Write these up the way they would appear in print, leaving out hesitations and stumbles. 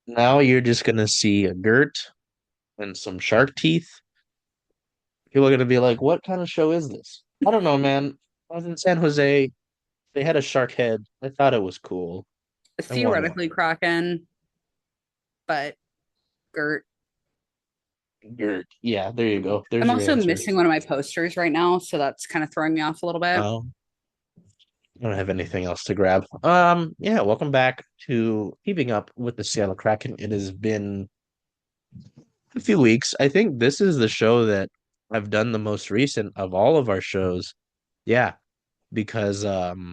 Now you're just gonna see a Gert and some shark teeth. People are gonna be like, "What kind of show is this?" I don't know, man. I was in San Jose. They had a shark head. I thought it was cool. I want one. Theoretically Kraken, but Gert. Gert. Yeah, there you go. I'm There's your also answer. missing one of my posters right now, so that's kind of throwing me off a little bit. Oh, I don't have anything else to grab. Yeah, welcome back to Keeping Up with the Seattle Kraken. It has been a few weeks. I think this is the show that I've done the most recent of all of our shows. Yeah, because I've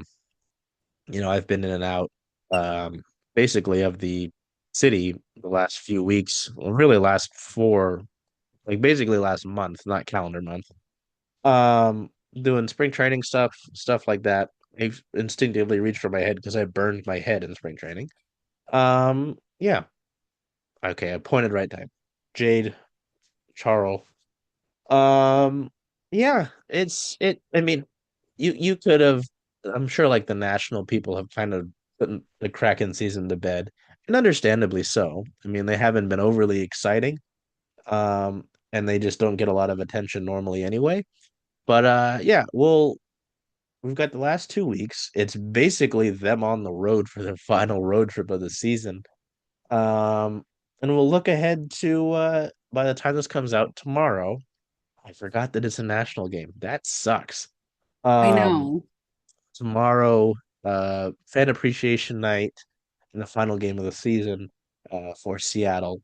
been in and out basically of the city the last few weeks, well, really last four, like basically last month, not calendar month. Doing spring training stuff like that. I instinctively reached for my head because I burned my head in spring training. Yeah. Okay, I pointed right time. Jayd, Charles. Um, yeah, I mean, you could have. I'm sure like the national people have kind of put the Kraken season to bed, and understandably so. I mean, they haven't been overly exciting, and they just don't get a lot of attention normally anyway. But yeah, we've got the last 2 weeks. It's basically them on the road for their final road trip of the season. Um, and we'll look ahead to by the time this comes out tomorrow. I forgot that it's a national game. That sucks. I Um, know. Tomorrow, fan appreciation night and the final game of the season for Seattle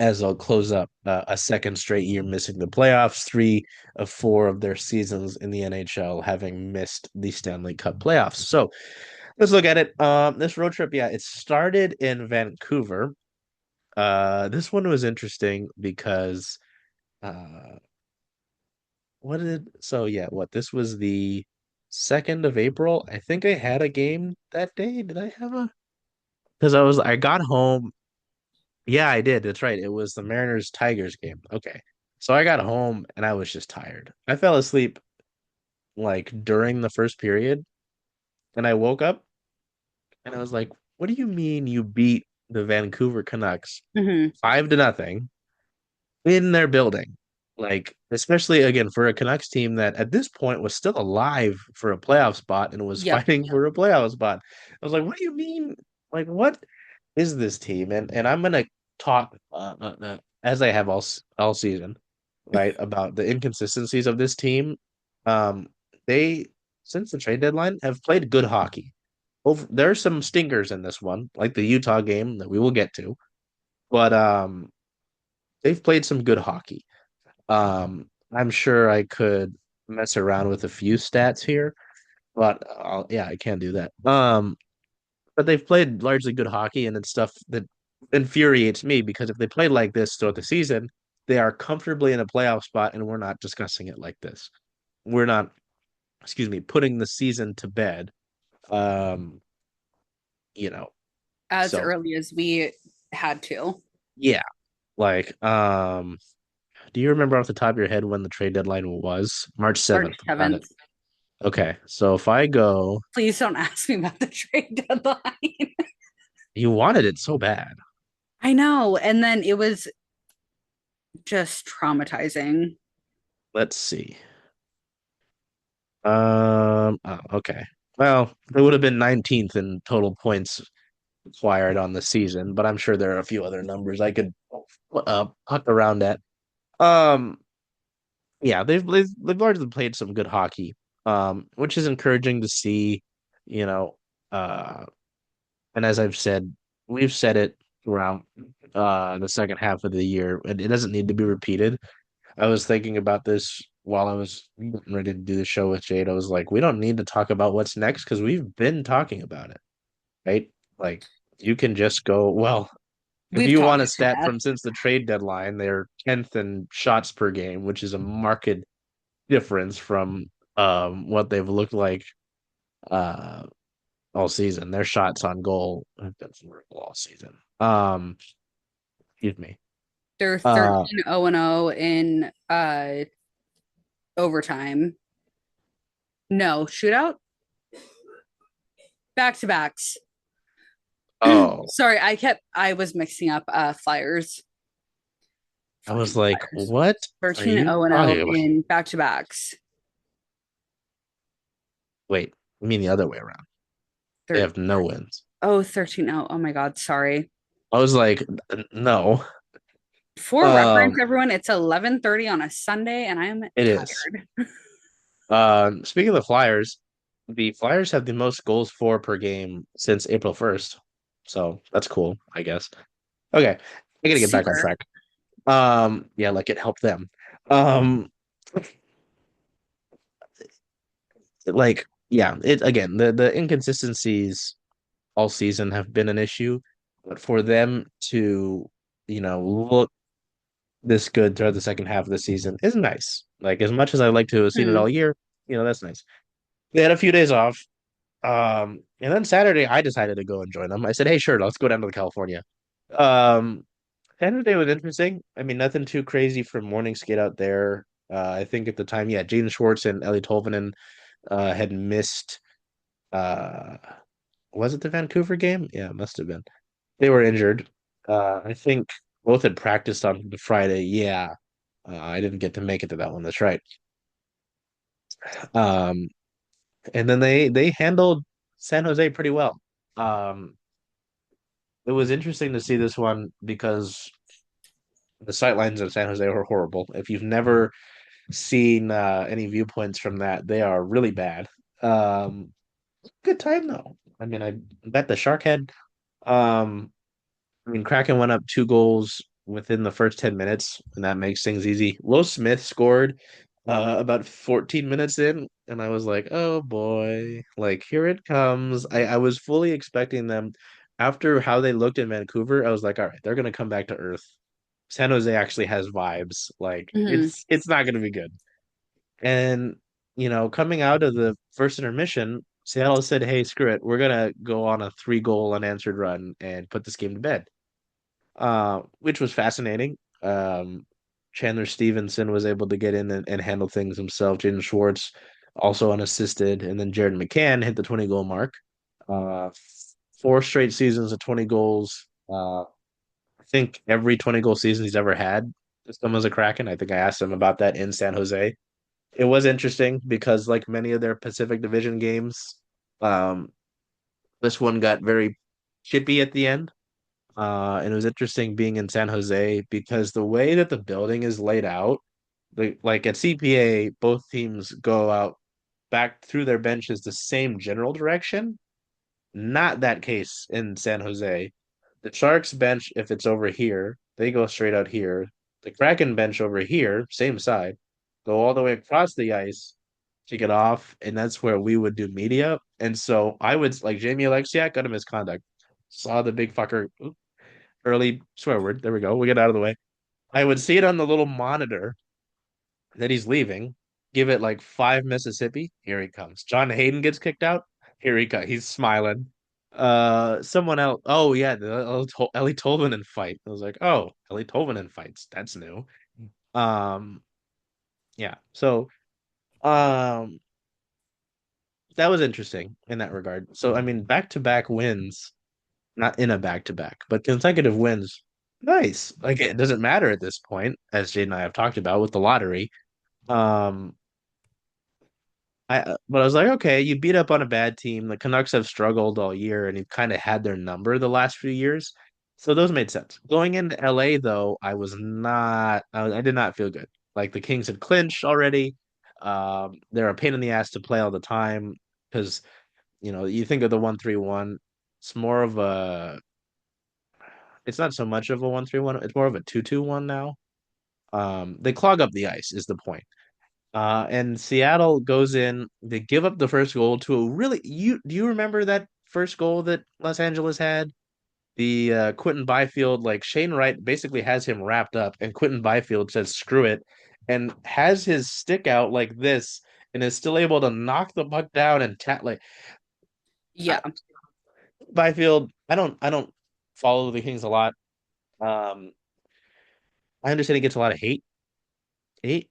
as they'll close up a second straight year missing the playoffs, three of four of their seasons in the NHL having missed the Stanley Cup playoffs. So let's look at it. This road trip, yeah, it started in Vancouver. This one was interesting because uh, what this was the 2nd of April. I think I had a game that day. Did I have a? Because I got home. Yeah, I did. That's right. It was the Mariners Tigers game. Okay. So I got home and I was just tired. I fell asleep like during the first period and I woke up and I was like, what do you mean you beat the Vancouver Canucks Hmm. 5-0 in their building? Like, especially again for a Canucks team that at this point was still alive for a playoff spot and was Yep. fighting for a playoff spot. I was like, what do you mean? Like, what is this team? And I'm gonna talk as I have all season, right, about the inconsistencies of this team. Um, they since the trade deadline have played good hockey. There's some stinkers in this one, like the Utah game that we will get to, but they've played some good hockey. I'm sure I could mess around with a few stats here, but yeah, I can't do that. But they've played largely good hockey, and it's stuff that infuriates me because if they played like this throughout the season, they are comfortably in a playoff spot, and we're not discussing it like this. We're not, excuse me, putting the season to bed. Um, you know, As so early as we had to. yeah, like, do you remember off the top of your head when the trade deadline was? March March 7th. Got it. 7th. Okay, so if I go, Please don't ask me about the trade deadline. you wanted it so bad. I know. And then it was just traumatizing. Let's see. Oh, okay. Well, it would have been 19th in total points acquired on the season, but I'm sure there are a few other numbers I could puck around at. Um, yeah, they've largely played some good hockey, which is encouraging to see, you know, uh, and as we've said it throughout the second half of the year, and it doesn't need to be repeated. I was thinking about this while I was getting ready to do the show with Jade. I was like, we don't need to talk about what's next because we've been talking about it, right? Like, you can just go, well, if We've you talked want a it to stat death. from since the trade deadline, they're 10th in shots per game, which is a marked difference from what they've looked like uh all season. Their shots on goal have been horrible all season. Excuse me. They're Uh 13-0-0 in overtime. No, shootout? Back to backs. Oh, Sorry, I was mixing up Flyers. I was Fucking like, Flyers. what are 13 you 0 and 0 talking about? in back-to-backs. Wait, I mean the other way around. They Thir have no wins. oh, 13 0. Oh my God, sorry. I was like, no. For reference, Um, everyone, it's 11:30 on a Sunday and I'm it is. tired. Speaking of the Flyers have the most goals for per game since April 1st. So that's cool, I guess. Okay, I gotta get back on Super. track. Yeah, like it helped them. Um, like, yeah, it again, the inconsistencies all season have been an issue, but for them to, look this good throughout the second half of the season is nice. Like as much as I like to have seen it Hmm. all year, that's nice. They had a few days off. And then Saturday I decided to go and join them. I said, "Hey, sure, let's go down to California." Um, Saturday was interesting. I mean, nothing too crazy for morning skate out there. I think at the time, yeah, Jaden Schwartz and Ellie Tolvanen had missed. Uh, was it the Vancouver game? Yeah, it must have been. They were injured. I think both had practiced on the Friday. Yeah, I didn't get to make it to that one. That's right. Um, and then they handled San Jose pretty well. Um, it was interesting to see this one because the sightlines in San Jose were horrible. If you've never seen any viewpoints from that, they are really bad. Um, Good time though. I mean, I bet the Shark had. Um, I mean, Kraken went up 2 goals within the first 10 minutes, and that makes things easy. Will Smith scored about 14 minutes in, and I was like, "Oh boy, like here it comes." I was fully expecting them after how they looked in Vancouver. I was like, "All right, they're gonna come back to earth." San Jose actually has vibes. Like Hmm. it's not gonna be good. And coming out of the first intermission, Seattle said, "Hey, screw it. We're gonna go on a 3 goal unanswered run and put this game to bed." Which was fascinating. Chandler Stevenson was able to get in and handle things himself. Jaden Schwartz also unassisted, and then Jared McCann hit the 20 goal mark. Uh, 4 straight seasons of 20 goals. I think every 20 goal season he's ever had has come as a Kraken. I think I asked him about that in San Jose. It was interesting because, like many of their Pacific Division games, um, this one got very chippy at the end. And it was interesting being in San Jose because the way that the building is laid out, like at CPA, both teams go out back through their benches the same general direction. Not that case in San Jose. The Sharks bench, if it's over here, they go straight out here. The Kraken bench over here, same side, go all the way across the ice to get off, and that's where we would do media. And so I would like Jamie Alexiak got a misconduct. Saw the big fucker early swear word. There we go. We get out of the way. I would see it on the little monitor that he's leaving. Give it like 5 Mississippi. Here he comes. John Hayden gets kicked out. Here he comes. He's smiling. Someone else. Oh yeah, the Ellie Tolvanen fight. I was like, oh, Ellie Tolvanen fights. That's new. Um, yeah. So, um, that was interesting in that regard. So, I mean, back to back wins, not in a back to back, but consecutive wins. Nice. Like it doesn't matter at this point, as Jade and I have talked about with the lottery. Um, but I was like, okay, you beat up on a bad team. The Canucks have struggled all year, and you've kind of had their number the last few years. So those made sense. Going into LA though, I was not. I did not feel good. Like the Kings had clinched already. They're a pain in the ass to play all the time because you think of the 1-3-1. It's more of a. It's not so much of a 1-3-1. It's more of a 2-2-1 now. They clog up the ice is the point. And Seattle goes in, they give up the first goal to a really you do you remember that first goal that Los Angeles had? The Quentin Byfield, like Shane Wright basically has him wrapped up, and Quentin Byfield says screw it and has his stick out like this and is still able to knock the puck down and like Yeah. I, Byfield, I don't follow the Kings a lot. Um, I understand he gets a lot of hate.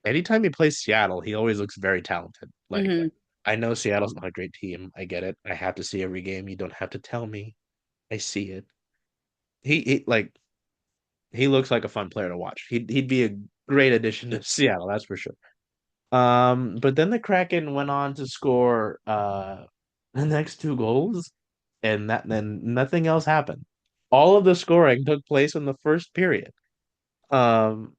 Anytime he plays Seattle, he always looks very talented. Like Hmm. I know Seattle's not a great team. I get it. I have to see every game. You don't have to tell me. I see it. He like he looks like a fun player to watch. He'd be a great addition to Seattle, that's for sure. But then the Kraken went on to score the next two goals, and that then nothing else happened. All of the scoring took place in the first period. Um,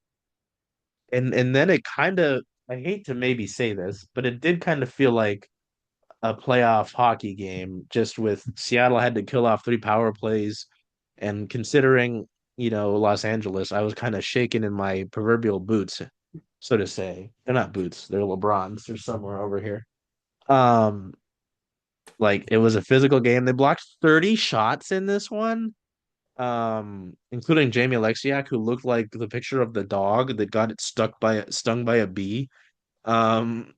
and then it kind of, I hate to maybe say this, but it did kind of feel like a playoff hockey game, just with Seattle had to kill off three power plays, and considering, Los Angeles, I was kind of shaking in my proverbial boots, so to say. They're not boots, they're LeBrons. They're somewhere over here. Um, like it was a physical game. They blocked 30 shots in this one, including Jamie Alexiak, who looked like the picture of the dog that got it stung by a bee. Um,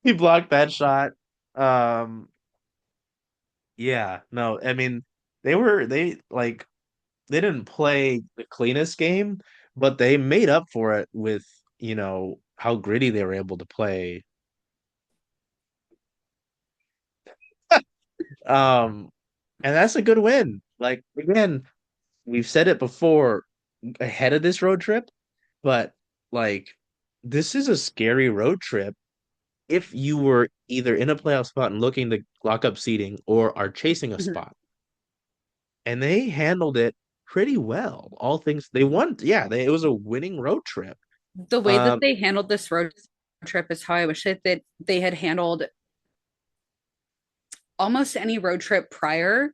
he blocked that shot. Um, yeah, no, I mean they didn't play the cleanest game, but they made up for it with, how gritty they were able to play. Um, and that's a good win. Like again, we've said it before ahead of this road trip, but like this is a scary road trip if you were either in a playoff spot and looking to lock up seating or are chasing a Mhm. spot. And they handled it pretty well. All things they won. Yeah, it was a winning road trip. The way that Um, they handled this road trip is how I wish that they had handled almost any road trip prior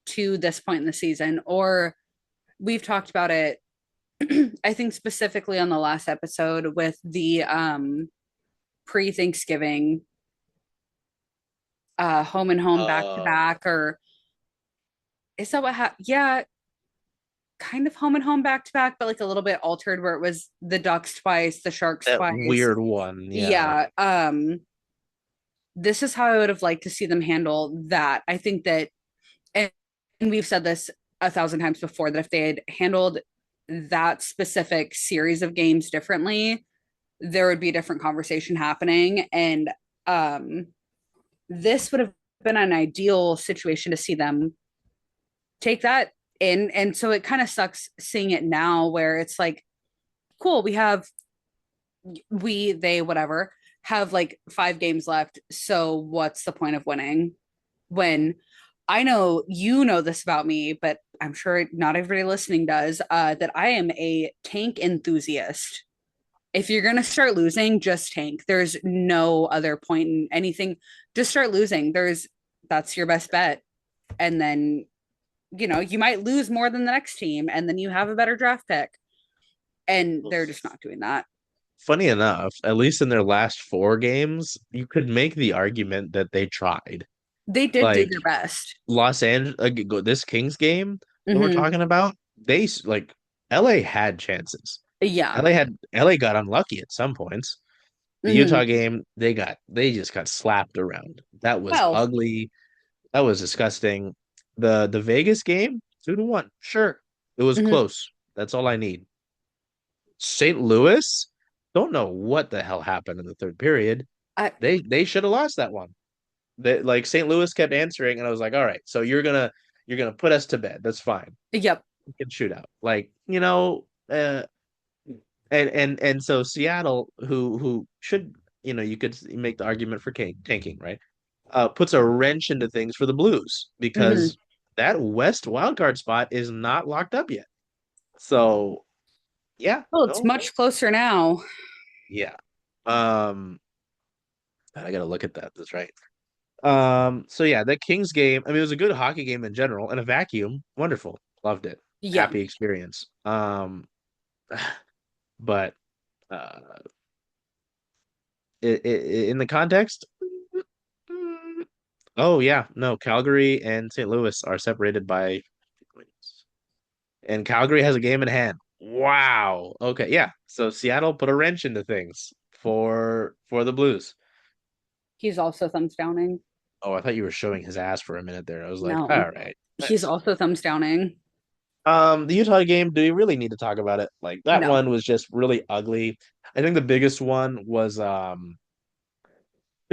to this point in the season. Or we've talked about it, I think specifically on the last episode with the pre-Thanksgiving home and home back to uh, back, or is that what yeah, kind of home and home back to back, but like a little bit altered where it was the Ducks twice, the Sharks that twice. weird one. Yeah. Yeah. This is how I would have liked to see them handle that. I think that, and we've said this a thousand times before, that if they had handled that specific series of games differently, there would be a different conversation happening. And um, this would have been an ideal situation to see them take that in. And so it kind of sucks seeing it now where it's like, cool, they, whatever, have like 5 games left. So what's the point of winning? When I know you know this about me, but I'm sure not everybody listening does, that I am a tank enthusiast. If you're going to start losing, just tank. There's no other point in anything. Just start losing. That's your best bet. And then, you might lose more than the next team, and then you have a better draft pick. And they're just not doing that. Funny enough, at least in their last four games, you could make the argument that they tried. They did do Like their best. Los Angeles, this Kings game that we're Mm-hmm. talking about, LA had chances. Yeah. LA got unlucky at some points. The Mm-hmm. Utah game, they just got slapped around. That was Well, ugly. That was disgusting. The Vegas game, 2-1. Sure. It was mm-hmm. close. That's all I need. St. Louis, don't know what the hell happened in the third period. I, They should have lost that one. Like St. Louis kept answering, and I was like, all right, so you're gonna put us to bed. That's fine. yep. We can shoot out. Like, and so Seattle, who should, you could make the argument for tanking, right? Puts a wrench into things for the Blues Mm-hmm. because that West wildcard spot is not locked up yet. So yeah, Well, it's no, much closer now. yeah. Um, I gotta look at that. That's right. So yeah, that Kings game, I mean, it was a good hockey game in general. In a vacuum, wonderful. Loved it. Yeah. Happy experience. But uh in the context, oh yeah, no, Calgary and St. Louis are separated by points. And Calgary has a game in hand. Wow. Okay, yeah. So Seattle put a wrench into things for the Blues. He's also thumbs downing. Oh, I thought you were showing his ass for a minute there. I was like, No, all right, he's nice. also thumbs downing. The Utah game, do you really need to talk about it? Like that No. one was just really ugly. I think the biggest one was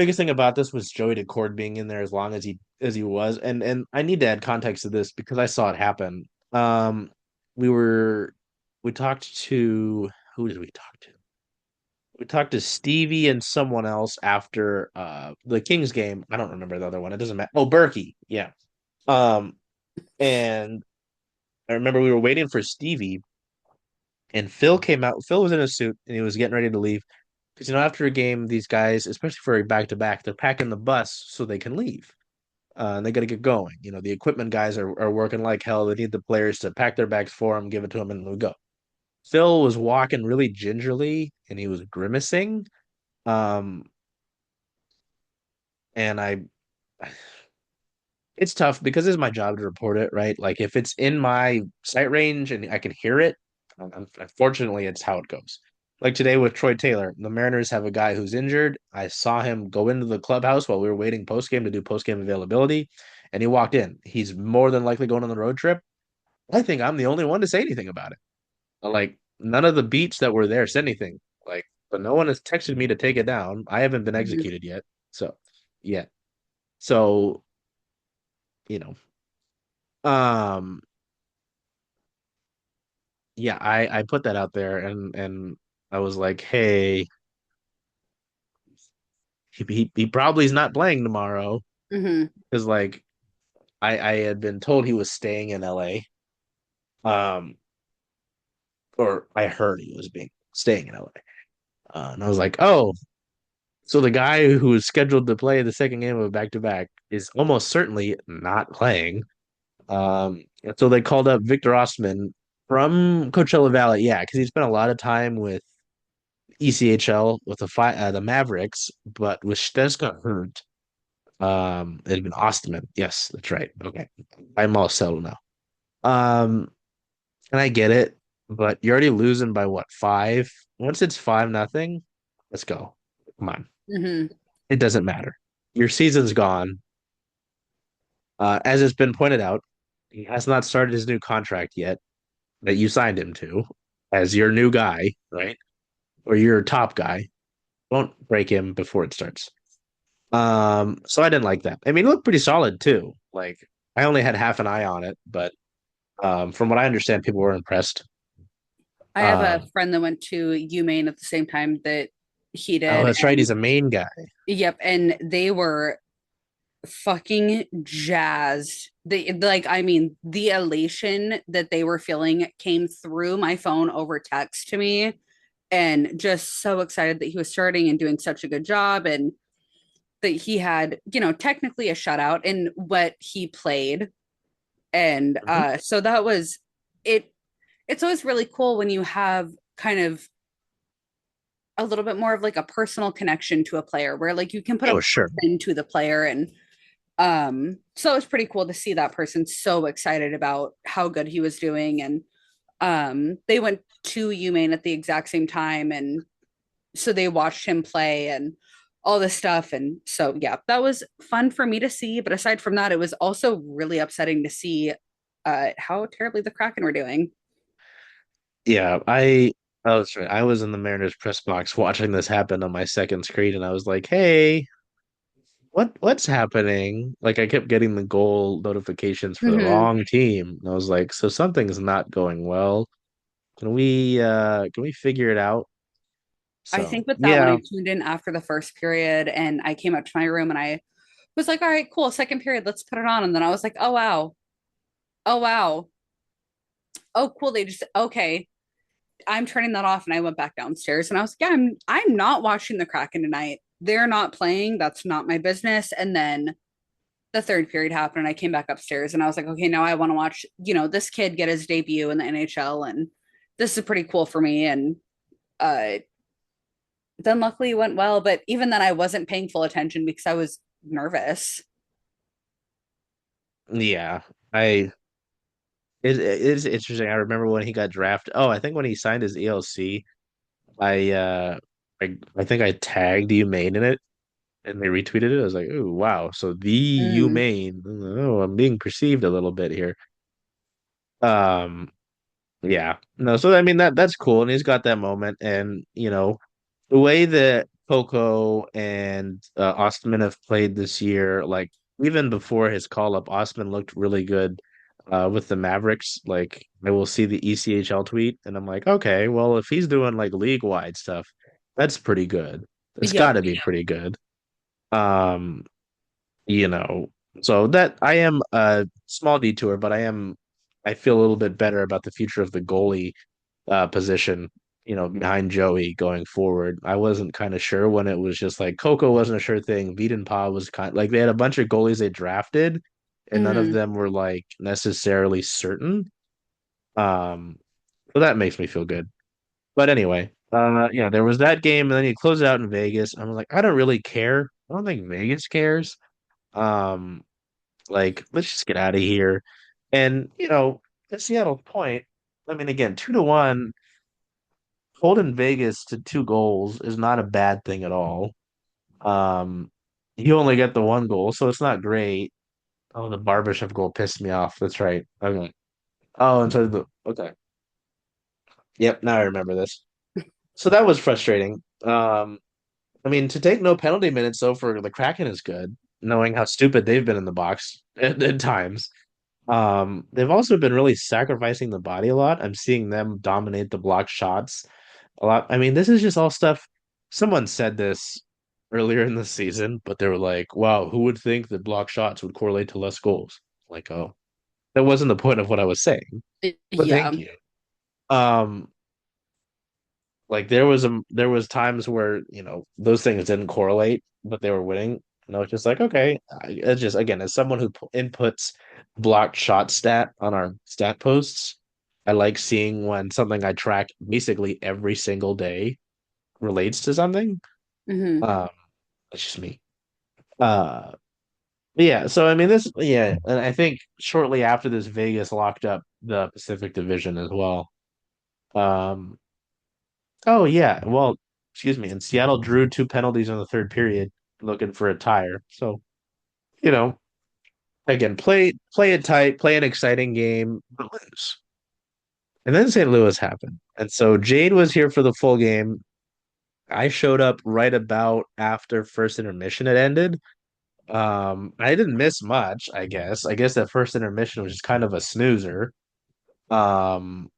biggest thing about this was Joey Decord being in there as long as he was, and I need to add context to this because I saw it happen. We were we talked to who did we talk to? We talked to Stevie and someone else after the Kings game. I don't remember the other one. It doesn't matter. Oh, Berkey, yeah. Um, and I remember we were waiting for Stevie, and Phil came out. Phil was in a suit and he was getting ready to leave because after a game, these guys, especially for a back to back, they're packing the bus so they can leave. And they got to get going. The equipment guys are working like hell. They need the players to pack their bags for them, give it to them, and we go. Phil was walking really gingerly and he was grimacing. Um, and it's tough because it's my job to report it, right? Like if it's in my sight range and I can hear it, unfortunately, it's how it goes. Like today with Troy Taylor, the Mariners have a guy who's injured. I saw him go into the clubhouse while we were waiting post game to do post game availability, and he walked in. He's more than likely going on the road trip. I think I'm the only one to say anything about it. Like none of the beats that were there said anything. Like, but no one has texted me to take it down. I haven't been Mhm. executed yet. So, yeah. So, you know, um, yeah, I put that out there and I was like, hey, he probably is not playing tomorrow Mhm. because like I had been told he was staying in LA. Um, or I heard he was being staying in LA. And I was like, oh, so the guy who was scheduled to play the second game of a back to back is almost certainly not playing. And so they called up Victor Ostman from Coachella Valley, yeah, because he spent a lot of time with ECHL with the Mavericks, but with Steska hurt, it had been Ostman. Yes, that's right. Okay, I'm all settled now. And I get it, but you're already losing by what, five? Once it's 5-0, let's go. Come on, Mhm. it doesn't matter. Your season's gone. As it's been pointed out, he has not started his new contract yet that you signed him to as your new guy, right? Or your top guy. Won't break him before it starts. So I didn't like that. I mean, it looked pretty solid too. Like I only had half an eye on it, but from what I understand, people were impressed. I have a Um, friend that went to UMaine at the same time that he oh, did, that's right. and He's a main guy. yep, and they were fucking jazzed. They like, I mean, the elation that they were feeling came through my phone over text to me, and just so excited that he was starting and doing such a good job, and that he had, technically a shutout in what he played. And Mhm. so that was it. It's always really cool when you have kind of a little bit more of like a personal connection to a player where like you can put a Oh, sure. person to the player. And so it's pretty cool to see that person so excited about how good he was doing. And they went to UMaine at the exact same time, and so they watched him play and all this stuff. And so yeah, that was fun for me to see. But aside from that, it was also really upsetting to see how terribly the Kraken were doing. Yeah, I was right. I was in the Mariners press box watching this happen on my second screen, and I was like, "Hey, what's happening?" Like I kept getting the goal notifications for the Mm-hmm. wrong team. And I was like, "So something's not going well. Can we figure it out?" I So think with that one, yeah, I tuned in after the first period and I came up to my room and I was like, all right, cool, second period, let's put it on. And then I was like, oh, wow. Oh, wow. Oh, cool. They just, okay. I'm turning that off. And I went back downstairs and I was like, yeah, I'm not watching the Kraken tonight. They're not playing. That's not my business. And then the third period happened and I came back upstairs and I was like, okay, now I want to watch, this kid get his debut in the NHL. And this is pretty cool for me. And uh, then luckily it went well. But even then, I wasn't paying full attention because I was nervous. yeah. I it is interesting. I remember when he got drafted. Oh, I think when he signed his ELC, I uh I think I tagged you main in it and they retweeted it. I was like, "Ooh, wow." So the you Mm. main. Oh, I'm being perceived a little bit here. Um, yeah. No, so I mean that's cool and he's got that moment and the way that Coco and Ostman have played this year, like even before his call up, Ostman looked really good with the Mavericks. Like I will see the ECHL tweet and I'm like, okay, well if he's doing like league wide stuff, that's pretty good. It's got Yep. to be pretty good. Um, you know, so that I am a small detour, but I feel a little bit better about the future of the goalie position, behind Joey going forward. I wasn't kind of sure when it was just like Coco wasn't a sure thing. Wiedenpa was kind like they had a bunch of goalies they drafted, and none of Hmm. them were like necessarily certain. Um, so that makes me feel good. But anyway, there was that game, and then you close it out in Vegas. I'm like, I don't really care. I don't think Vegas cares. Um, like, let's just get out of here. And at Seattle's point, I mean, again, 2-1 holding Vegas to 2 goals is not a bad thing at all. Um, you only get the 1 goal, so it's not great. Oh, the Barbashev goal pissed me off. That's right. Okay. Oh, and so okay. Yep, now I remember this. So that was frustrating. I mean, to take no penalty minutes though for the Kraken is good, knowing how stupid they've been in the box at times. They've also been really sacrificing the body a lot. I'm seeing them dominate the block shots a lot. I mean, this is just all stuff. Someone said this earlier in the season, but they were like, wow, who would think that block shots would correlate to less goals? Like, oh, that wasn't the point of what I was saying. But Yeah. thank you. Um, like there was times where, those things didn't correlate, but they were winning. And I was just like, okay. It's just again, as someone who inputs blocked shot stat on our stat posts, I like seeing when something I track basically every single day relates to something. Hmm. Um, it's just me. Uh, yeah. So I mean, and I think shortly after this, Vegas locked up the Pacific Division as well. Um, oh yeah. Well, excuse me. And Seattle drew 2 penalties in the third period, looking for a tire. So you know, again, play it tight, play an exciting game, but lose. And then St. Louis happened, and so Jayd was here for the full game. I showed up right about after first intermission had ended. I didn't miss much, I guess. I guess that first intermission was just kind of a snoozer. Um,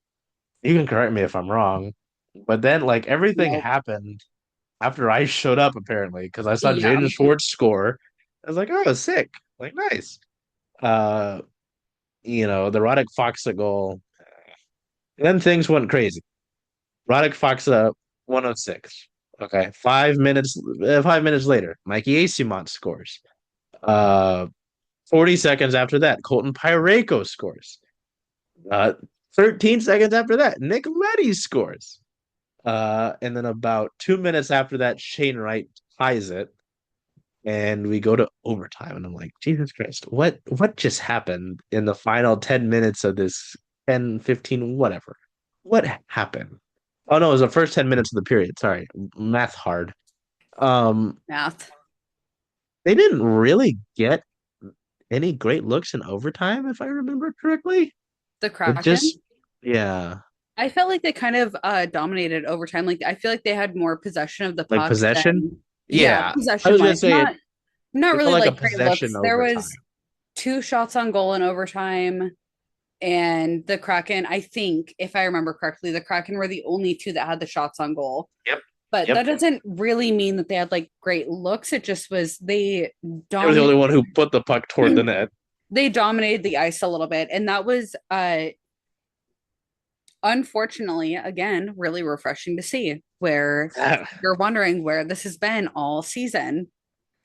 you can correct me if I'm wrong, but then like everything Nope. happened after I showed up apparently because I saw Yeah. Jaden Schwartz score. I was like, oh, sick, like nice. Uh, the Roddick Foxa goal. Then things went crazy. Roddick Foxa 106. Okay, 5 minutes later, Mikey Asimont scores. Uh, 40 seconds after that, Colton Pyreko scores. Uh, 13 seconds after that, Nick Leddy scores. And then about 2 minutes after that, Shane Wright ties it, and we go to overtime. And I'm like, Jesus Christ, what just happened in the final 10 minutes of this 10, 15, whatever? What happened? Oh no, it was the first 10 minutes of the period. Sorry, math hard. Um, Math. they didn't really get any great looks in overtime, if I remember correctly. The It Kraken. just, yeah, I felt like they kind of dominated over time. Like I feel like they had more possession of the like puck possession. than, yeah, Yeah, I possession was gonna wise. say Not it felt really like a like great possession looks. There overtime. was two shots on goal in overtime, and the Kraken, I think, if I remember correctly, the Kraken were the only two that had the shots on goal. Yep, But that yep. doesn't really mean that they had like great looks. It just was They were the only dominated one who put the puck toward the net. they dominated the ice a little bit. And that was unfortunately, again, really refreshing to see where you're wondering where this has been all season,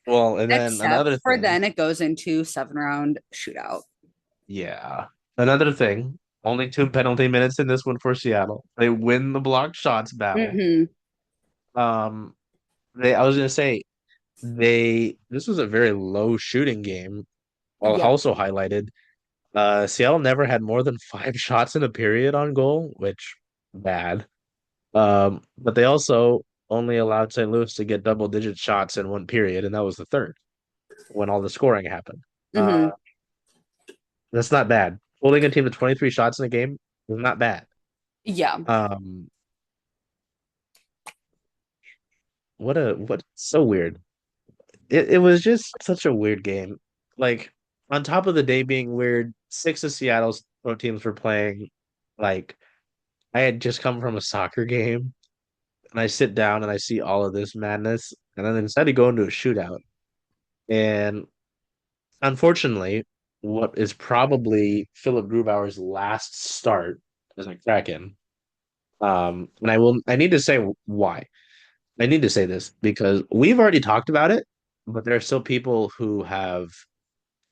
Well, and then except another for thing, then it goes into 7 round shootout. yeah, another thing. Only 2 penalty minutes in this one for Seattle. They win the blocked shots battle. Mm-hmm. Um, I was gonna say this was a very low shooting game. Yep. Also highlighted. Seattle never had more than 5 shots in a period on goal, which bad. But they also only allowed St. Louis to get double-digit shots in one period, and that was the third when all the scoring happened. Mm-hmm. That's not bad. Holding a team to 23 shots in a game is not bad. Yeah. Um, what so weird. It was just such a weird game. Like on top of the day being weird, six of Seattle's pro teams were playing. Like I had just come from a soccer game, and I sit down and I see all of this madness, and then instead of going to a shootout, and unfortunately, what is probably Philip Grubauer's last start as a Kraken. And I need to say why. I need to say this because we've already talked about it, but there are still people who have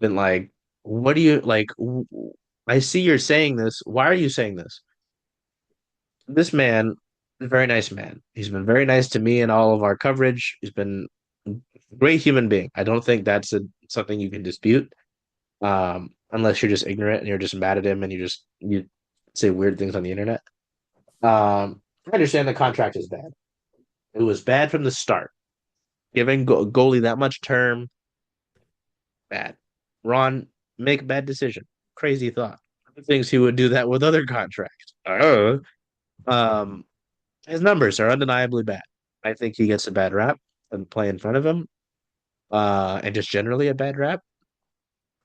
been like, what do you like? I see you're saying this. Why are you saying this? This man, a very nice man. He's been very nice to me and all of our coverage. He's been a great human being. I don't think that's something you can dispute, unless you're just ignorant and you're just mad at him and you say weird things on the internet. I understand the contract is bad. It was bad from the start. Giving goalie that much term, bad. Ron, make a bad decision. Crazy thought. Thinks he would do that with other contracts. Um, his numbers are undeniably bad. I think he gets a bad rap and play in front of him, and just generally a bad rap.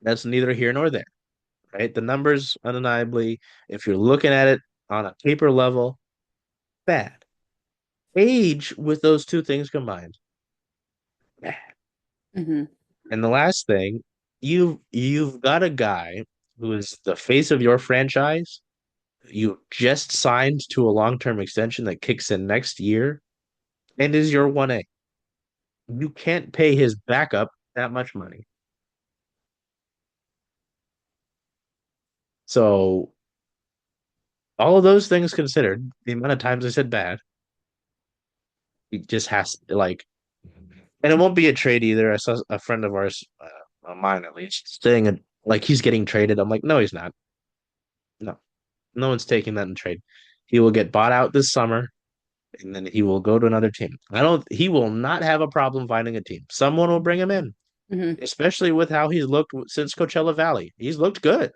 That's neither here nor there, right? The numbers undeniably, if you're looking at it on a paper level, bad. Age with those two things combined, bad. Hmm. And the last thing, you've got a guy who is the face of your franchise. You just signed to a long-term extension that kicks in next year and is your 1A. You can't pay his backup that much money. So all of those things considered, the amount of times I said bad, it just has like, and it won't be a trade either. I saw a friend of ours, mine at least, saying like he's getting traded. I'm like, no, he's not. No, no one's taking that in trade. He will get bought out this summer, and then he will go to another team. I don't. He will not have a problem finding a team. Someone will bring him in, Hmm. especially with how he's looked since Coachella Valley. He's looked good.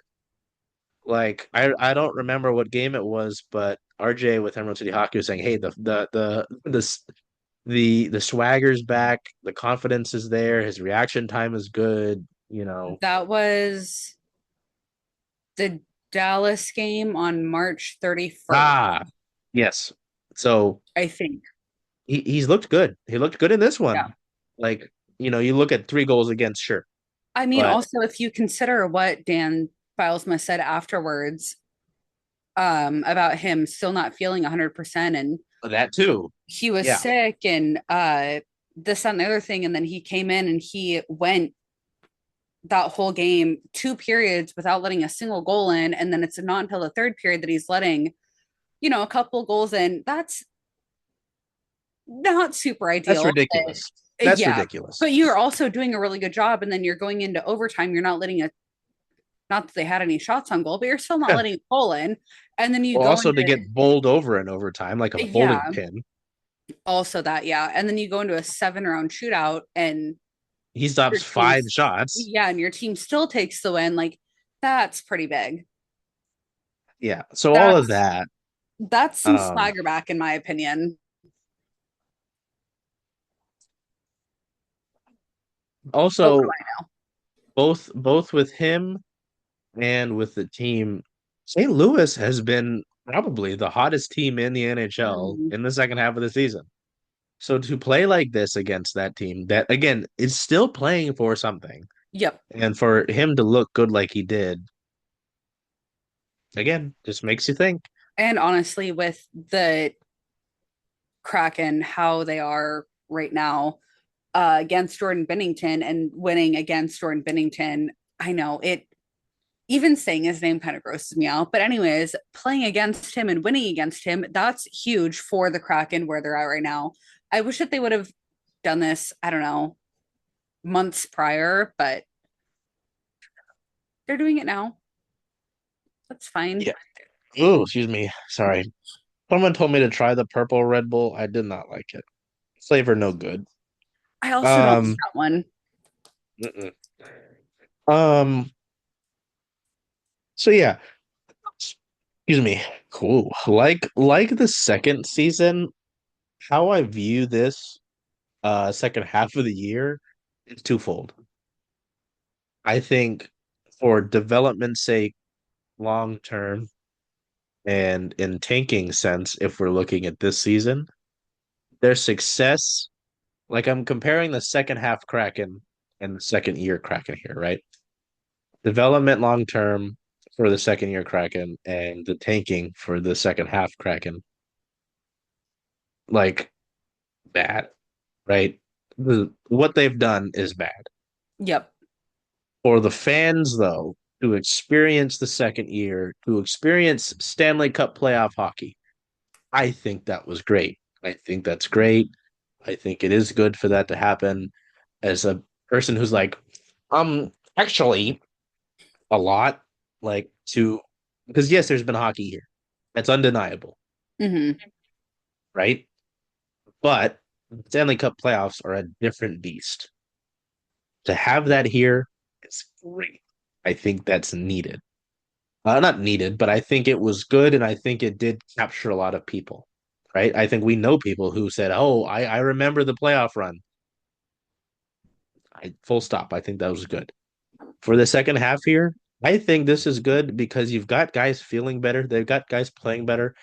Like I don't remember what game it was, but RJ with Emerald City Hockey was saying, "Hey, the swagger's back, the confidence is there, his reaction time is good, you know." That was the Dallas game on March 31st, Ah, yes. So I think. he's looked good. He looked good in this Yeah. one. Like, you look at 3 goals against, sure, I mean, but also, if you consider what Dan Bilesma said afterwards, about him still not feeling 100% and that too. he was Yeah, sick and this, that, and the other thing. And then he came in and he went that whole game, 2 periods without letting a single goal in. And then it's not until the third period that he's letting, a couple goals in. That's not super that's ideal. But, ridiculous. That's yeah. ridiculous. But you're also doing a really good job. And then you're going into overtime. You're not letting a, not that they had any shots on goal, but you're still not Yeah. letting a goal in. And then you Well, go also into, to get bowled over in overtime like a bowling yeah, pin. also that, yeah. And then you go into a 7 round shootout and He your stops team, 5 shots. yeah, and your team still takes the win. Like that's pretty big. Yeah. So all of That's that. that's some Um, swagger back, in my opinion. But what do also I both with him and with the team, St. Louis has been probably the hottest team in the NHL know? in the second half of the season. So to play like this against that team that again is still playing for something, Yep. and for him to look good like he did, again, just makes you think. And honestly, with the Kraken, how they are right now, against Jordan Bennington and winning against Jordan Bennington, I know it, even saying his name kind of grosses me out. But anyways, playing against him and winning against him, that's huge for the Kraken where they're at right now. I wish that they would have done this, I don't know, months prior, but they're doing it now. That's fine. Yeah. Oh, excuse me. Sorry. Someone told me to try the purple Red Bull. I did not like it. Flavor no good. I also don't like Um, that one. mm-mm. um. So yeah, excuse me. Cool. Like the second season, how I view this. second half of the year, it's twofold. I think for development's sake, long term, and in tanking sense, if we're looking at this season, their success, like I'm comparing the second half Kraken and the second year Kraken here, right? Development long term for the second year Kraken and the tanking for the second half Kraken, like bad, right? What they've done is bad. Yep. For the fans, though, to experience the second year, to experience Stanley Cup playoff hockey, I think that was great. I think that's great. I think it is good for that to happen. As a person who's like, actually, a lot, like to, because yes, there's been hockey here. That's undeniable, Hmm. right? But Stanley Cup playoffs are a different beast. To have that here is great. I think that's needed. Not needed, but I think it was good, and I think it did capture a lot of people, right? I think we know people who said, "Oh, I remember the playoff run." Full stop. I think that was good for the second half here. I think this is good because you've got guys feeling better. They've got guys playing better.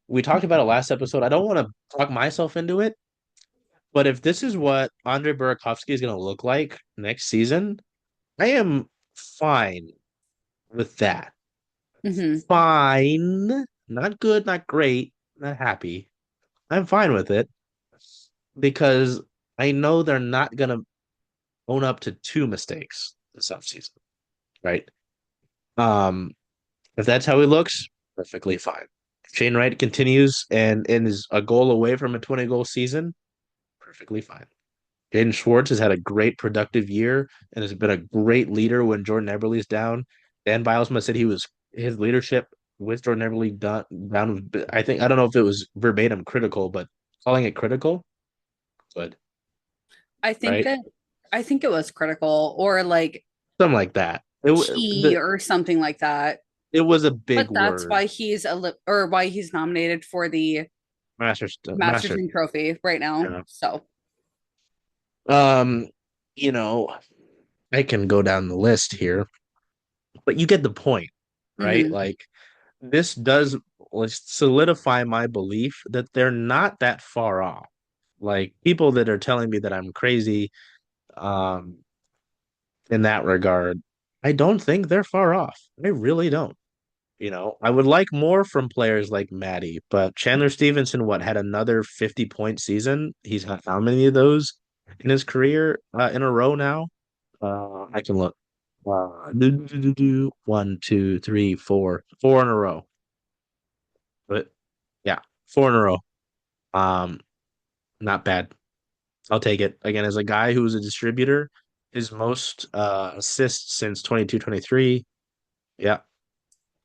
We talked about it last episode. I don't want to talk myself into it, but if this is what Andre Burakovsky is going to look like next season, I am fine with that. Hmm. Fine. Not good, not great, not happy. I'm fine with it because I know they're not going to own up to two mistakes this offseason, right? Um, if that's how he looks, perfectly fine. If Shane Wright continues and is a goal away from a 20 goal season, perfectly fine. Jaden Schwartz has had a great productive year and has been a great leader when Jordan Eberle's down. Dan Bilesma said he was his leadership with Jordan Eberle down. I think I don't know if it was verbatim critical, but calling it critical, good, I think right? that I think it was critical or like Something like that. key or something like that. It was a big But that's word. why or why he's nominated for the Masters. Masterton Trophy right now. Yeah. So, Um, you know, I can go down the list here, but you get the point, right? hmm. Like this does solidify my belief that they're not that far off. Like people that are telling me that I'm crazy, um, in that regard, I don't think they're far off. I really don't. I would like more from players like Maddie, but Chandler Stevenson, what, had another 50-point season? He's had how many of those in his career in a row now? I can look. One, two, three, four in a row. But yeah, four in a row. Um, Not bad. I'll take it. Again, as a guy who's a distributor, his most assists since 22-23. Yeah.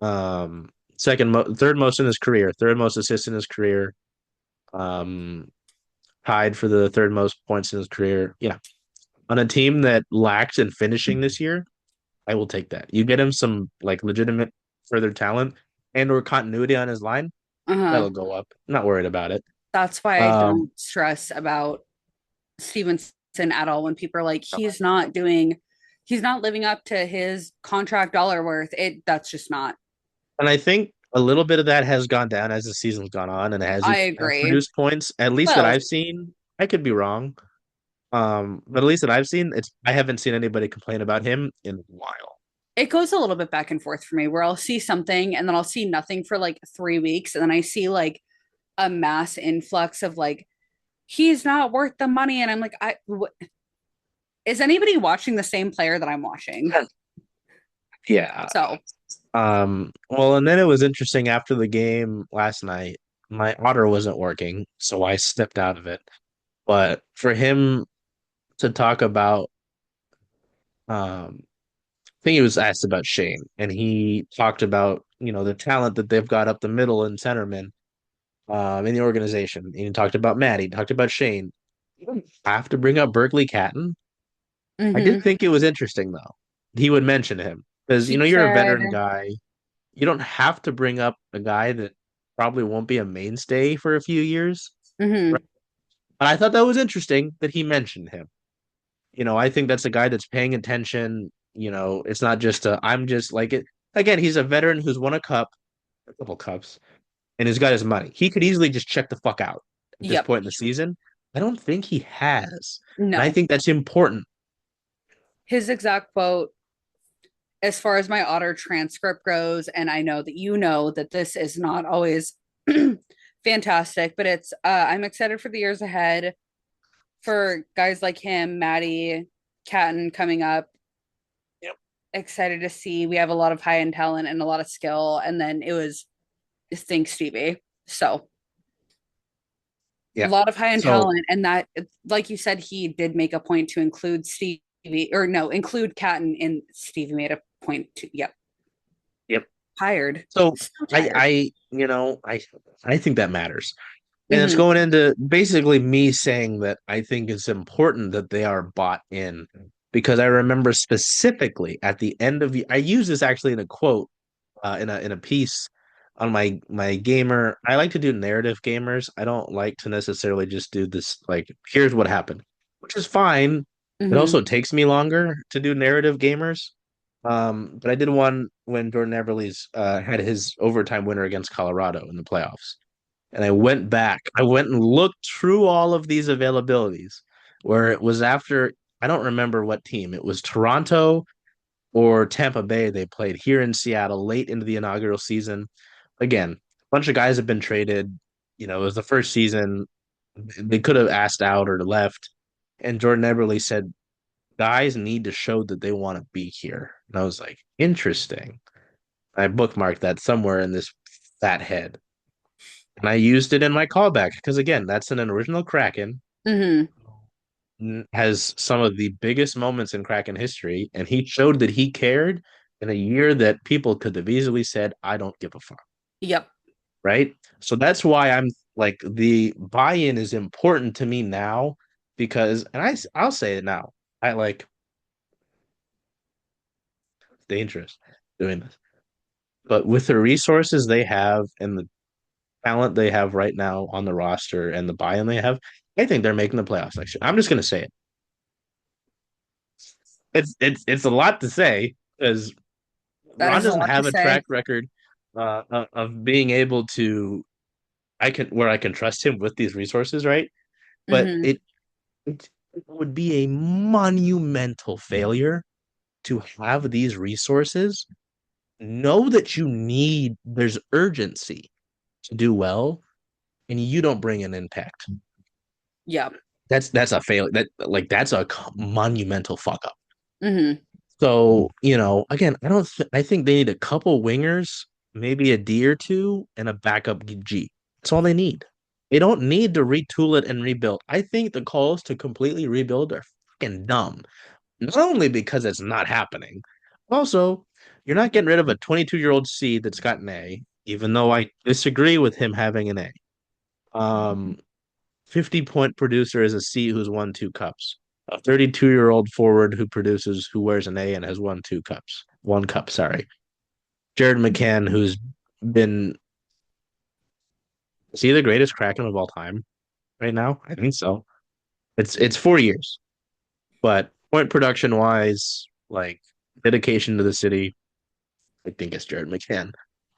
Um, third most in his career, third most assists in his career. Um, Tied for the third most points in his career. Yeah. On a team that lacked in finishing this year, I will take that. You get him some like legitimate further talent and or continuity on his line, Uh-huh. that'll go up. I'm not worried about it. That's why I Um, don't stress about Stevenson at all when people are like, he's not living up to his contract dollar worth. That's just not. and I think a little bit of that has gone down as the season's gone on, and as I he has agree. produced points, at least that Well, I've seen. I could be wrong. But at least that I've seen, I haven't seen anybody complain about him in a while. it goes a little bit back and forth for me where I'll see something and then I'll see nothing for like 3 weeks. And then I see like a mass influx of like, he's not worth the money. And I'm like, is anybody watching the same player that I'm watching? Yeah. So, Well, and then it was interesting after the game last night. My otter wasn't working, so I stepped out of it. But for him to talk about, I think he was asked about Shane, and he talked about, the talent that they've got up the middle in centerman, in the organization. And he talked about Matt, he talked about Shane. You don't have to bring up Berkeley Catton. I did mhm. think it was interesting though. He would mention him because He you're a said, veteran guy. You don't have to bring up a guy that probably won't be a mainstay for a few years. mhm. Right? And I thought that was interesting that he mentioned him. I think that's a guy that's paying attention. It's not just I'm just like it. Again, he's a veteran who's won a couple cups, and he's got his money. He could easily just check the fuck out at this Yep. point in the season. I don't think he has. And I No. think that's important. His exact quote, as far as my otter transcript goes, and I know that you know that this is not always fantastic, but it's I'm excited for the years ahead for guys like him, Maddie, Catton coming up. Yep. Excited to see. We have a lot of high end talent and a lot of skill. And then it was think Stevie. So a Yeah. lot of high end So talent. And that, like you said, he did make a point to include Stevie, or no, include Catton, and Stevie made a point to, yep. yep. Tired. So So I tired. I you know I think that matters. And it's Mm-hmm. going into basically me saying that I think it's important that they are bought in because I remember specifically at the end of I use this actually in a quote in a piece on my gamer. I like to do narrative gamers. I don't like to necessarily just do this like here's what happened, which is fine. It Mm-hmm. also takes me longer to do narrative gamers. But I did one when Jordan Eberle's had his overtime winner against Colorado in the playoffs. And I went and looked through all of these availabilities where it was after, I don't remember what team. It was Toronto or Tampa Bay they played here in Seattle late into the inaugural season. Again, a bunch of guys have been traded. It was the first season. They could have asked out or left. And Jordan Eberle said, guys need to show that they want to be here. And I was like, interesting. I bookmarked that somewhere in this fat head. And I used it in my callback because, again, that's an original Kraken, Mm-hmm. has some of the biggest moments in Kraken history. And he showed that he cared in a year that people could have easily said, I don't give a fuck. Yep. Right. So that's why I'm like, the buy in is important to me now because, and I'll say it now, I like dangerous doing this. But with the resources they have and the talent they have right now on the roster and the buy-in they have, I think they're making the playoffs next year. I'm just gonna say it. It's a lot to say because That Ron is a doesn't lot to have a say. track record of being able to I can trust him with these resources, right? But Mm-hmm. it would be a monumental failure to have these resources. Know that there's urgency to do well, and you don't bring an impact. Yep. That's a fail. That's a monumental fuck up. Mm-hmm. So, again, I think they need a couple wingers, maybe a D or two, and a backup G. That's all they need. They don't need to retool it and rebuild. I think the calls to completely rebuild are fucking dumb. Not only because it's not happening, also, you're not getting rid of a 22-year-old C that's got an A, even though I disagree with him having an A. 50-point producer is a C who's won two cups. A 32-year-old forward who wears an A and has won two cups. One cup, sorry. Jared McCann, who's been, is he the greatest Kraken of all time right now? I think so. It's 4 years, but point production wise, like dedication to the city, I think it's Jared McCann.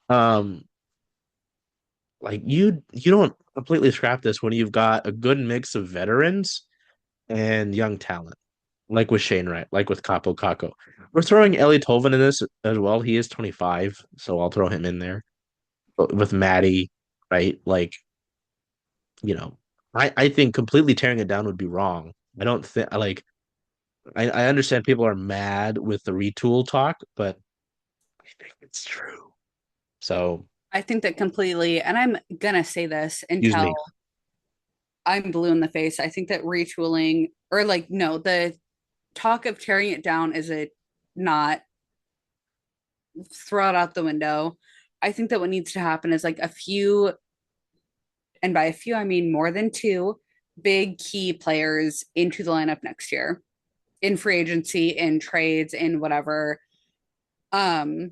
Um, like you don't completely scrap this when you've got a good mix of veterans and young talent, like with Shane Wright, like with Capo Caco. We're throwing Ellie Tolvin in this as well. He is 25, so I'll throw him in there. But with Maddie, right? Like, you know, I think completely tearing it down would be wrong. I don't think like I understand people are mad with the retool talk, but I think it's true. So I think that completely, and I'm gonna say this use until me. I'm blue in the face. I think that retooling, or like, no, the talk of tearing it down is it not, throw it out the window. I think that what needs to happen is like a few, and by a few I mean more than two big key players into the lineup next year in free agency, in trades, in whatever. Um,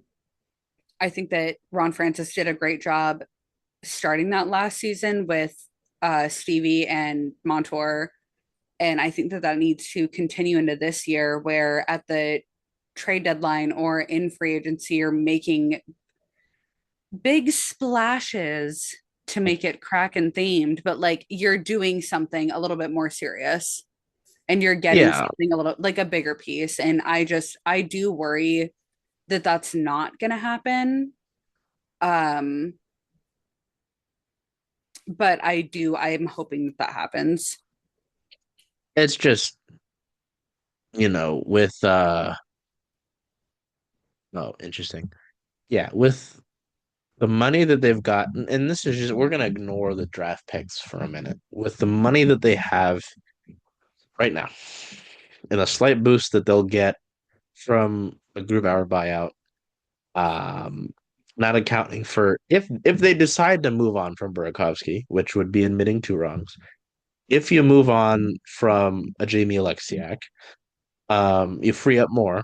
I think that Ron Francis did a great job starting that last season with Stevie and Montour. And I think that that needs to continue into this year, where at the trade deadline or in free agency, you're making big splashes to make it Kraken themed, but like you're doing something a little bit more serious and you're getting Yeah, something a little like a bigger piece. And I do worry that that's not going to happen. Um, but I'm hoping that that happens. it's just, with oh, interesting. Yeah, with the money that they've gotten, and this is just we're gonna ignore the draft picks for a minute. With the money that they have right now, and a slight boost that they'll get from a group hour buyout, um, not accounting for if they decide to move on from Burakovsky, which would be admitting two wrongs. If you move on from a Jamie Alexiak, you free up more.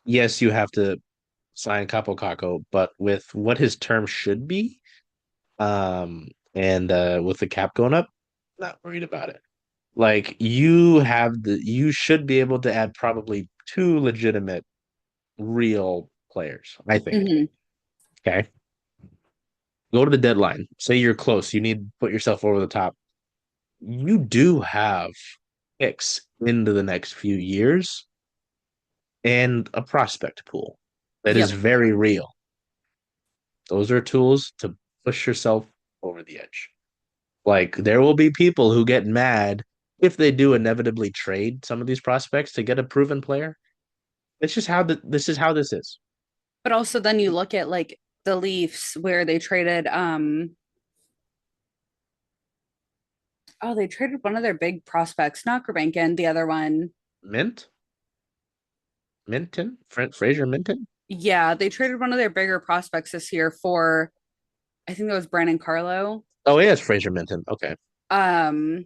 Yes, you have to sign Capo Caco, but with what his term should be, and with the cap going up, not worried about it. Like you should be able to add probably two legitimate real players, I think. Mm-hmm. Okay. Go to the deadline. Say you're close. You need to put yourself over the top. You do have picks into the next few years and a prospect pool that is Yep. very real. Those are tools to push yourself over the edge. Like there will be people who get mad if they do inevitably trade some of these prospects to get a proven player. It's just how this is how this is. But also then you look at like the Leafs where they traded oh, they traded one of their big prospects, not Grabenkin, the other one. Mint, Minton, Fraser Minton. Yeah, they traded one of their bigger prospects this year for I think that was Brandon Carlo. Oh, yeah, it's Fraser Minton. Okay, Um,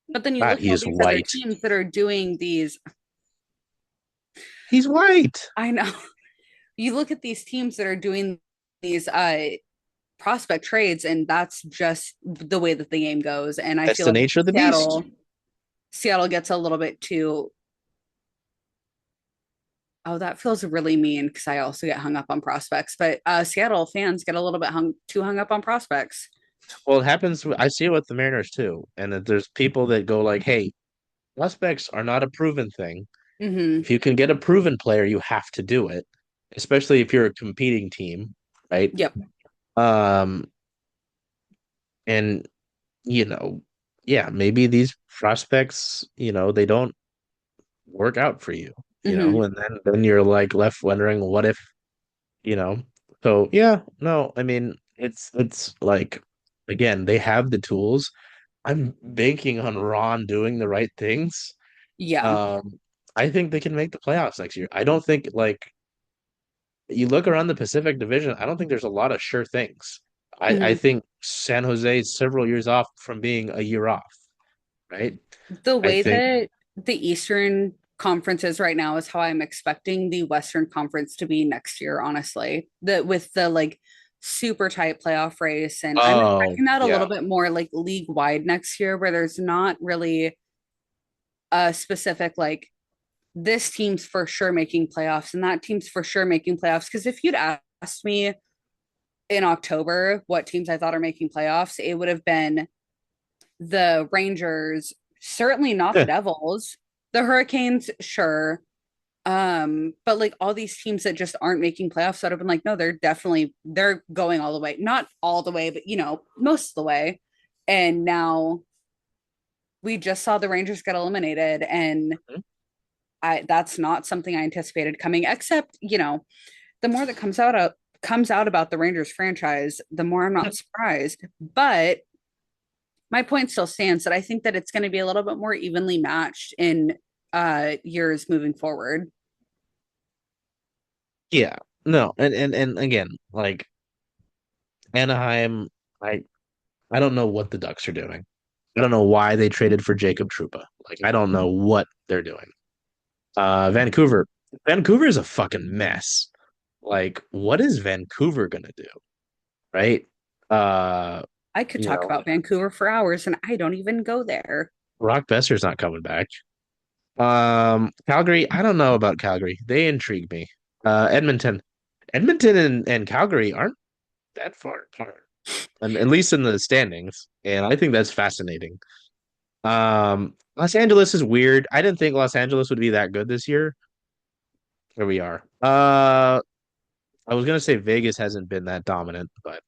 but then you God, look at he all is these other white. teams that are doing these. He's white. I know. You look at these teams that are doing these prospect trades, and that's just the way that the game goes. And I That's feel the like nature of the beast. Seattle gets a little bit too. Oh, that feels really mean because I also get hung up on prospects. But Seattle fans get a little bit hung up on prospects. Well, it happens. I see it with the Mariners too, and that there's people that go like, "Hey, prospects are not a proven thing. Mm-hmm. If you can get a proven player, you have to do it, especially if you're a competing team, right?" Yep. Um, and you know, yeah, maybe these prospects, they don't work out for you, Mm-hmm. and then you're like left wondering, what if, you know? So yeah, no, I mean, it's like again, they have the tools. I'm banking on Ron doing the right things. Yeah. Um, I think they can make the playoffs next year. I don't think like you look around the Pacific Division, I don't think there's a lot of sure things. I Mm-hmm. think San Jose is several years off from being a year off, right? The I way think that the Eastern Conference is right now is how I'm expecting the Western Conference to be next year, honestly. The with the like super tight playoff race. And I'm oh expecting that a yeah. little bit more like league wide next year, where there's not really a specific like this team's for sure making playoffs and that team's for sure making playoffs. Because if you'd asked me in October what teams I thought are making playoffs, it would have been the Rangers, certainly not the Devils, the Hurricanes, sure. But like all these teams that just aren't making playoffs, I'd have been like, no, they're going all the way. Not all the way, but most of the way. And now we just saw the Rangers get eliminated, and I that's not something I anticipated coming, except, the more that comes out about the Rangers franchise, the more I'm not surprised. But my point still stands that I think that it's going to be a little bit more evenly matched in years moving forward. Yeah. No, and again, like Anaheim, I I don't know what the Ducks are doing. I don't know why they traded for Jacob Trouba. Like I don't know what they're doing. Vancouver is a fucking mess. Like what is Vancouver gonna do? Right? Uh I could You talk know, about Vancouver for hours and I don't even go there. Brock Besser's not coming back. Calgary, I don't know about Calgary. They intrigue me. Edmonton. Edmonton and Calgary aren't that far apart. And at least in the standings. And I think that's fascinating. Los Angeles is weird. I didn't think Los Angeles would be that good this year. Here we are. I was gonna say Vegas hasn't been that dominant, but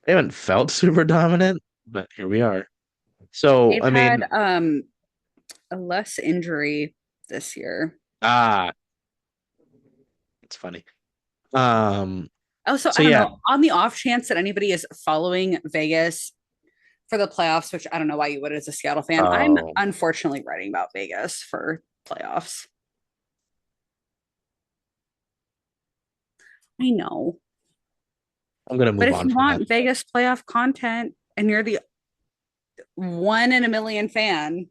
they haven't felt super dominant, but here we are. So, They've I had mean, a less injury this year. ah, it's funny. Um, Also, so I don't yeah, know, on the off chance that anybody is following Vegas for the playoffs, which I don't know why you would as a Seattle fan. I'm oh, unfortunately writing about Vegas for playoffs. I know. I'm gonna But move if on you from that. want Vegas playoff content and you're the one in a million fan,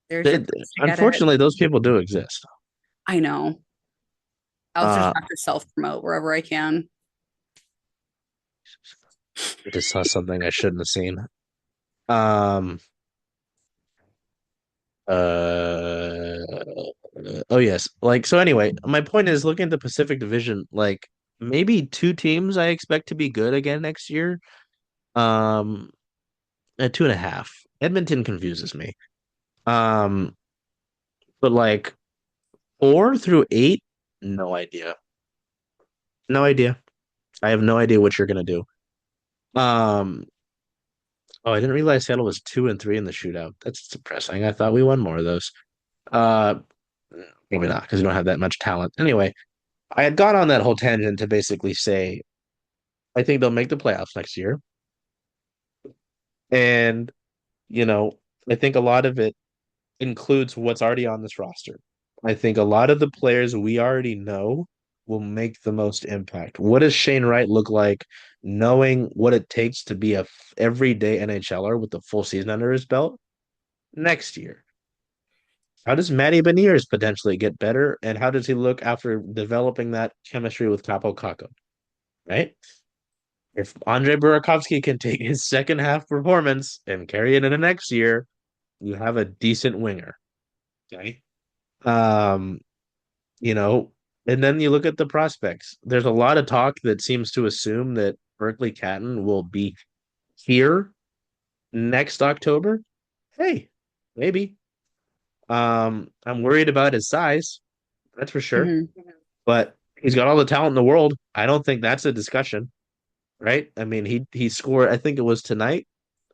there's your It, place to get it. unfortunately, those people do exist. I know. I'll just Uh, have to self promote wherever I can. I just saw something I shouldn't have seen. Um, oh yes. Like, so anyway, my point is looking at the Pacific Division, like maybe two teams I expect to be good again next year. Um, at 2.5. Edmonton confuses me. Um, but like 4 through 8, no idea. No idea. I have no idea what you're gonna do. Um, oh, I didn't realize Seattle was 2-3 in the shootout. That's depressing. I thought we won more of those. Uh, maybe not because we don't have that much talent. Anyway, I had gone on that whole tangent to basically say I think they'll make the playoffs next year, and you know, I think a lot of it includes what's already on this roster. I think a lot of the players we already know will make the most impact. What does Shane Wright look like, knowing what it takes to be a everyday NHLer with the full season under his belt next year? How does Matty Beniers potentially get better, and how does he look after developing that chemistry with Capo Caco? Right? If Andre Burakovsky can take his second half performance and carry it into next year, you have a decent winger. Okay. Um, you know, and then you look at the prospects. There's a lot of talk that seems to assume that Berkeley Catton will be here next October. Hey, maybe. I'm worried about his size, that's for sure. Mm-hmm. But he's got all the talent in the world. I don't think that's a discussion, right? I mean, he scored, I think it was tonight,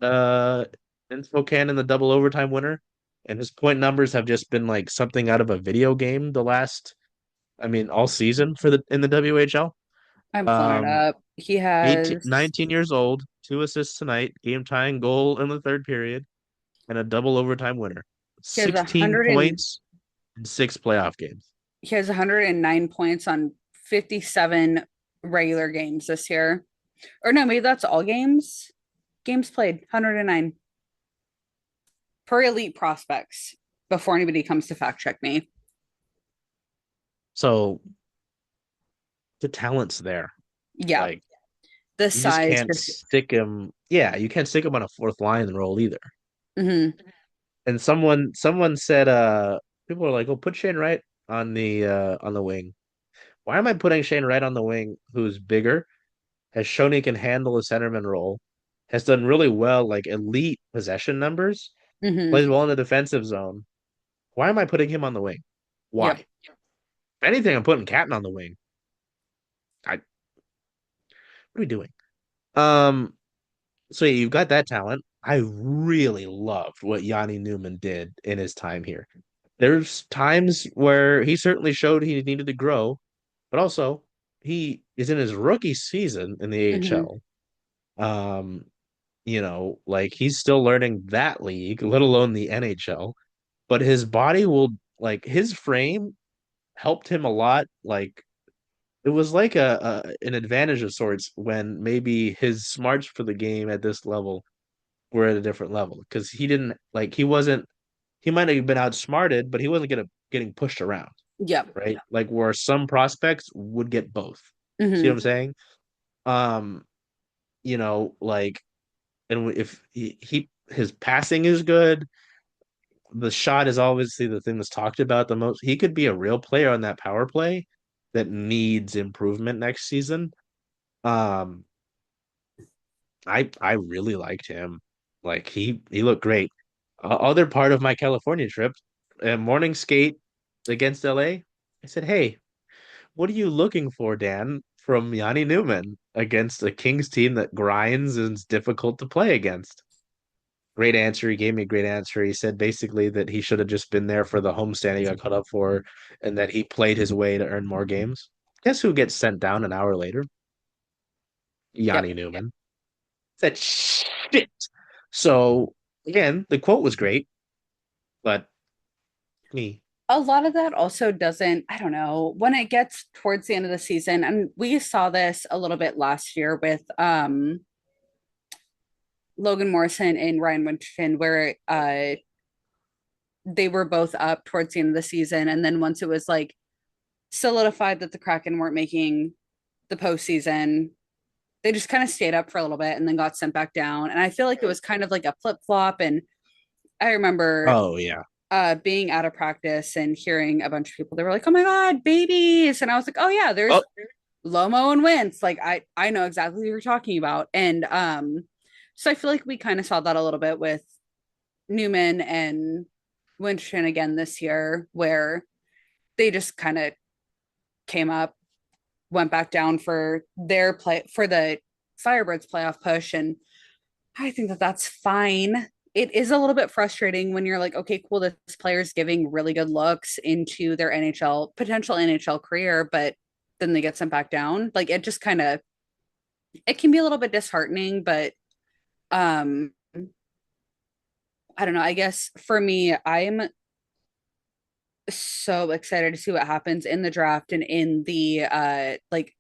uh, in Spokane in the double overtime winner, and his point numbers have just been like something out of a video game the last, I mean, all season for the in the WHL. I'm pulling it Um, up. He 18, has 19 years old, 2 assists tonight, game tying goal in the third period, and a double overtime winner. he has a 16 hundred and points in 6 playoff games. he has 109 points on 57 regular games this year. Or no, maybe that's all games. Games played 109 per elite prospects before anybody comes to fact check me. So the talent's there. Yeah, Like the you just size can't just stick him. Yeah, you can't stick him on a fourth line role either. mhm. And someone said people are like, "Oh, put Shane Wright on the wing." Why am I putting Shane Wright on the wing who's bigger, has shown he can handle a centerman role, has done really well, like elite possession numbers, Mhm. plays well in the defensive zone. Why am I putting him on the wing? Yep. Why? If anything, I'm putting Catton on the wing. What are we doing? Um, so yeah, you've got that talent. I really loved what Yanni Newman did in his time here. There's times where he certainly showed he needed to grow, but also he is in his rookie season in the Mhm. AHL. Um, like he's still learning that league, let alone the NHL. But his body will like his frame helped him a lot. Like it was like a an advantage of sorts when maybe his smarts for the game at this level were at a different level because he didn't like he might have been outsmarted, but he wasn't getting pushed around, Yep. right? Like where some prospects would get both. See what Mhm. I'm saying? Um, like, and if his passing is good, the shot is obviously the thing that's talked about the most. He could be a real player on that power play that needs improvement next season. Um, I really liked him. Like he looked great. Other part of my California trip, morning skate against LA. I said, "Hey, what are you looking for, Dan, from Yanni Newman against a Kings team that grinds and is difficult to play against?" Great answer. He gave me a great answer. He said basically that he should have just been there for the homestand he got cut up for, and that he played his way to earn more games. Guess who gets sent down an hour later? Yep. Yanni Newman. Said shit. So again, the quote was great, but me. A lot of that also doesn't, I don't know, when it gets towards the end of the season, and we saw this a little bit last year with Logan Morrison and Ryan Winterton, where they were both up towards the end of the season. And then once it was like solidified that the Kraken weren't making the postseason, they just kind of stayed up for a little bit and then got sent back down. And I feel like it was kind of like a flip flop. And I remember Oh yeah. being out of practice and hearing a bunch of people, they were like, oh my God, babies. And I was like, oh yeah, Oh there's Lomo and Wentz. Like I know exactly what you're talking about. And so I feel like we kind of saw that a little bit with Newman and Winston again this year, where they just kind of came up, went back down for their play for the Firebirds playoff push. And I think that that's fine. It is a little bit frustrating when you're like, okay, cool, this player's giving really good looks into their NHL, potential NHL career, but then they get sent back down. Like it just kind of, it can be a little bit disheartening, but um, I don't know. I guess for me, I'm so excited to see what happens in the draft and in the like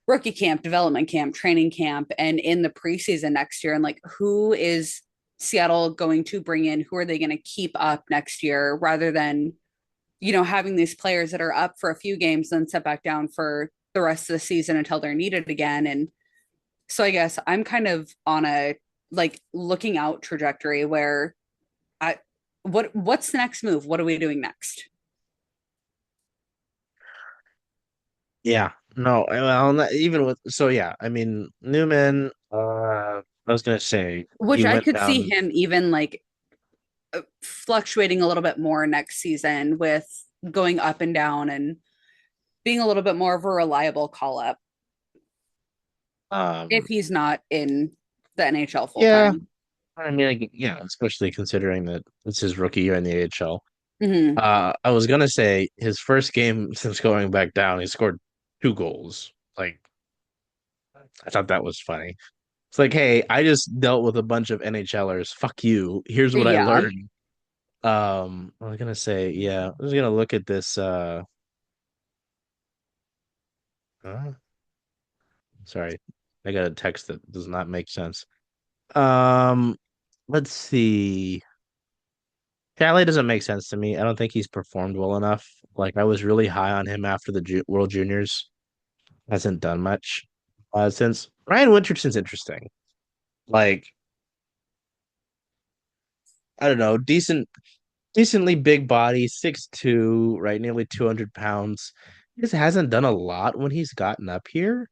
rookie camp, development camp, training camp, and in the preseason next year. And like, who is Seattle going to bring in? Who are they going to keep up next year rather than, having these players that are up for a few games, then set back down for the rest of the season until they're needed again. And so I guess I'm kind of on a like looking out trajectory where I, what's the next move? What are we doing next? yeah. No, well, even with so yeah, I mean Newman, I was gonna say he Which I went could see down. him even like fluctuating a little bit more next season with going up and down and being a little bit more of a reliable call up if Um, he's not in the NHL full yeah, time. I mean, like, yeah, especially considering that it's his rookie year in the AHL. Mm-hmm. I was gonna say his first game since going back down, he scored 2 goals. Like, I thought that was funny. It's like, hey, I just dealt with a bunch of NHLers. Fuck you. Here's what I Yeah. learned. I was gonna say, yeah, I was gonna look at this. Uh, sorry, I got a text that does not make sense. Um, let's see. Calais doesn't make sense to me. I don't think he's performed well enough. Like I was really high on him after the World Juniors. Hasn't done much since. Ryan Winterson's interesting. Like I don't know, decently big body, 6'2", right, nearly 200 pounds. He just hasn't done a lot when he's gotten up here,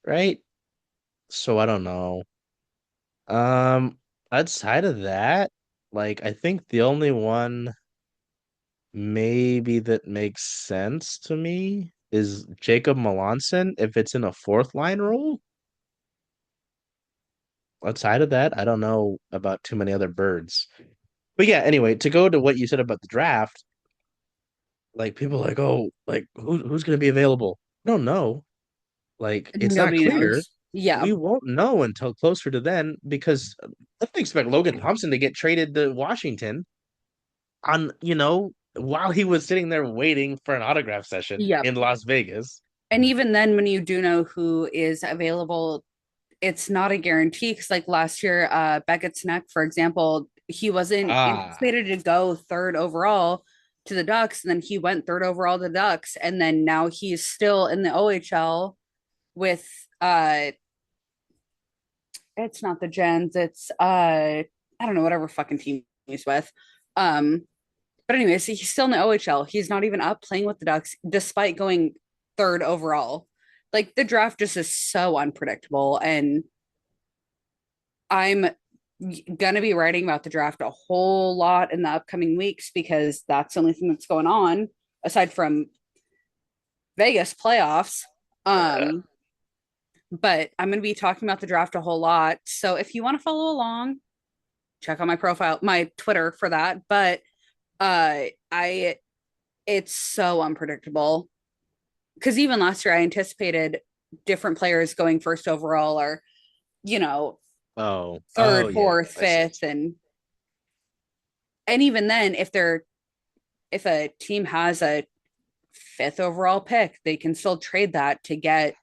right? So I don't know. Um, outside of that, like I think the only one maybe that makes sense to me is Jacob Melanson if it's in a fourth line role. Outside of that, I don't know about too many other birds. But yeah, anyway, to go to what you said about the draft, like people are like, oh, like who's going to be available? I don't know. Like it's not Nobody clear. knows. Yeah. We won't know until closer to then because I don't expect Logan Thompson to get traded to Washington on, while he was sitting there waiting for an autograph session Yep. in Las Vegas. And even then, when you do know who is available, it's not a guarantee. Because like last year, Beckett Sneck, for example, he wasn't Ah, anticipated to go third overall to the Ducks, and then he went third overall to the Ducks, and then now he's still in the OHL with it's not the Gens. It's I don't know, whatever fucking team he's with. Um, but anyways, he's still in the OHL. He's not even up playing with the Ducks, despite going third overall. Like the draft just is so unpredictable, and I'm gonna be writing about the draft a whole lot in the upcoming weeks because that's the only thing that's going on aside from Vegas playoffs. Um, but I'm gonna be talking about the draft a whole lot. So if you want to follow along, check out my profile, my Twitter for that. But I it's so unpredictable because even last year I anticipated different players going first overall or you know Oh third, yeah, fourth, I see. fifth, and even then if a team has a fifth overall pick, they can still trade that to get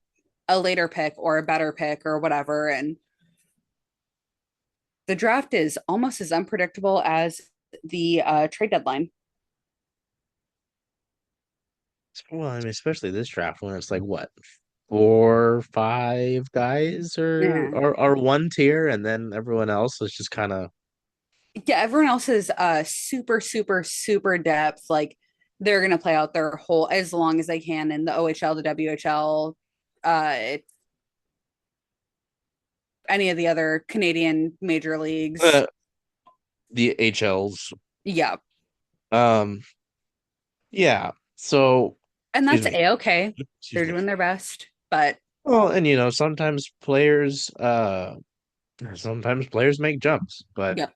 a later pick or a better pick or whatever. And the draft is almost as unpredictable as the trade deadline. Well, I mean, especially this draft when it's like what, four, five guys Yeah. are one tier, and then everyone else is just kind of Yeah, everyone else is super, super, super depth. Like they're gonna play out their whole as long as they can in the OHL, the WHL, uh, any of the other Canadian major leagues. uh, the HLs. Yeah. Um, yeah. So, And excuse that's me, a-okay. excuse They're me. doing their best. But Well, and sometimes players make jumps, but yeah,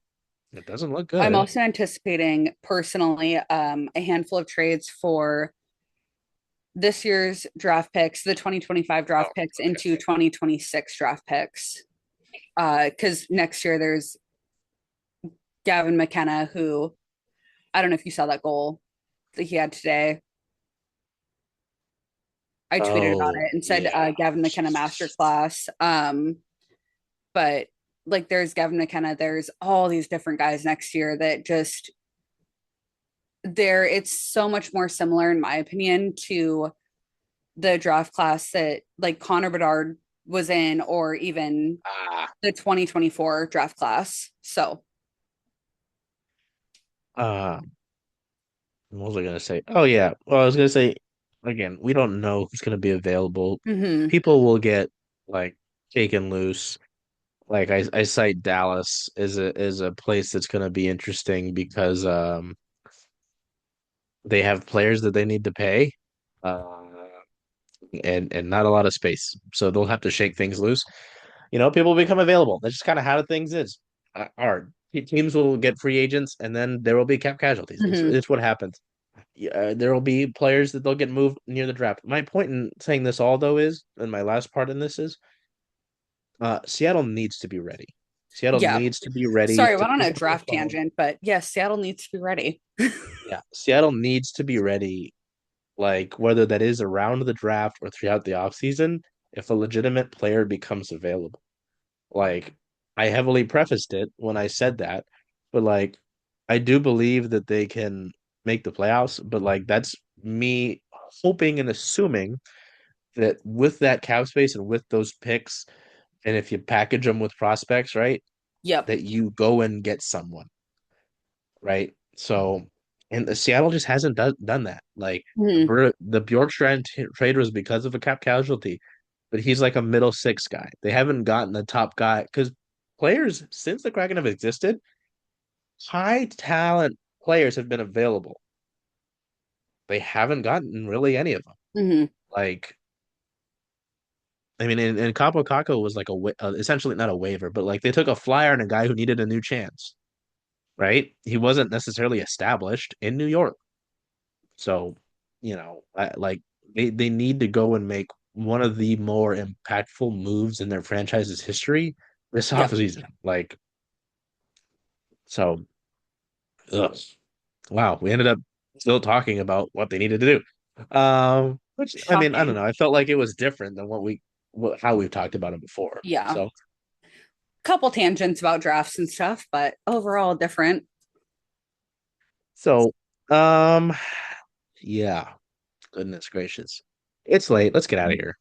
it doesn't look I'm good. also anticipating personally a handful of trades for this year's draft picks, the 2025 Oh, draft picks okay. into 2026 draft picks. Because next year there's Gavin McKenna, who I don't know if you saw that goal that he had today. I tweeted about Oh, it and said yeah. Gavin McKenna masterclass. But like there's Gavin McKenna, there's all these different guys next year that just there it's so much more similar in my opinion to the draft class that like Connor Bedard was in or even Ah, the 2024 draft class. So, uh, what was I gonna say? Oh yeah. Well, I was gonna say again, we don't know who's gonna be available. mhm. People will get like taken loose. Like I cite Dallas as a place that's gonna be interesting because they have players that they need to pay, uh, and not a lot of space. So they'll have to shake things loose. People become available. That's just kind of how the things is. Are teams will get free agents, and then there will be cap casualties. Mhm. It's what happens. There will be players that they'll get moved near the draft. My point in saying this all though is, and my last part in this is, Seattle needs to be ready. Seattle Yeah. needs to be ready Sorry, I to went on pick a up the draft phone. tangent, but yes, Seattle needs to be ready. Yeah, Seattle needs to be ready, like whether that is around the draft or throughout the offseason, if a legitimate player becomes available. Like I heavily prefaced it when I said that, but like I do believe that they can make the playoffs, but like that's me hoping and assuming that with that cap space and with those picks, and if you package them with prospects, right, Yep. that you go and get someone, right? So, and Seattle just hasn't done that. Like Mhm. The Bjorkstrand trade was because of a cap casualty, but he's like a middle six guy. They haven't gotten the top guy because players since the Kraken have existed, high talent players have been available. They haven't gotten really any of them. Mhm. Like, I mean, and Capo Caco was like essentially not a waiver, but like they took a flyer on a guy who needed a new chance, right? He wasn't necessarily established in New York. So, like they need to go and make one of the more impactful moves in their franchise's history this Yep. offseason. Like, so, ugh. Wow, we ended up still talking about what they needed to do. Which I mean, I don't Shocking. know. I felt like it was different than how we've talked about it before. Yeah. So, Couple tangents about drafts and stuff, but overall different. so, um, yeah. Goodness gracious, it's late. Let's get out of here.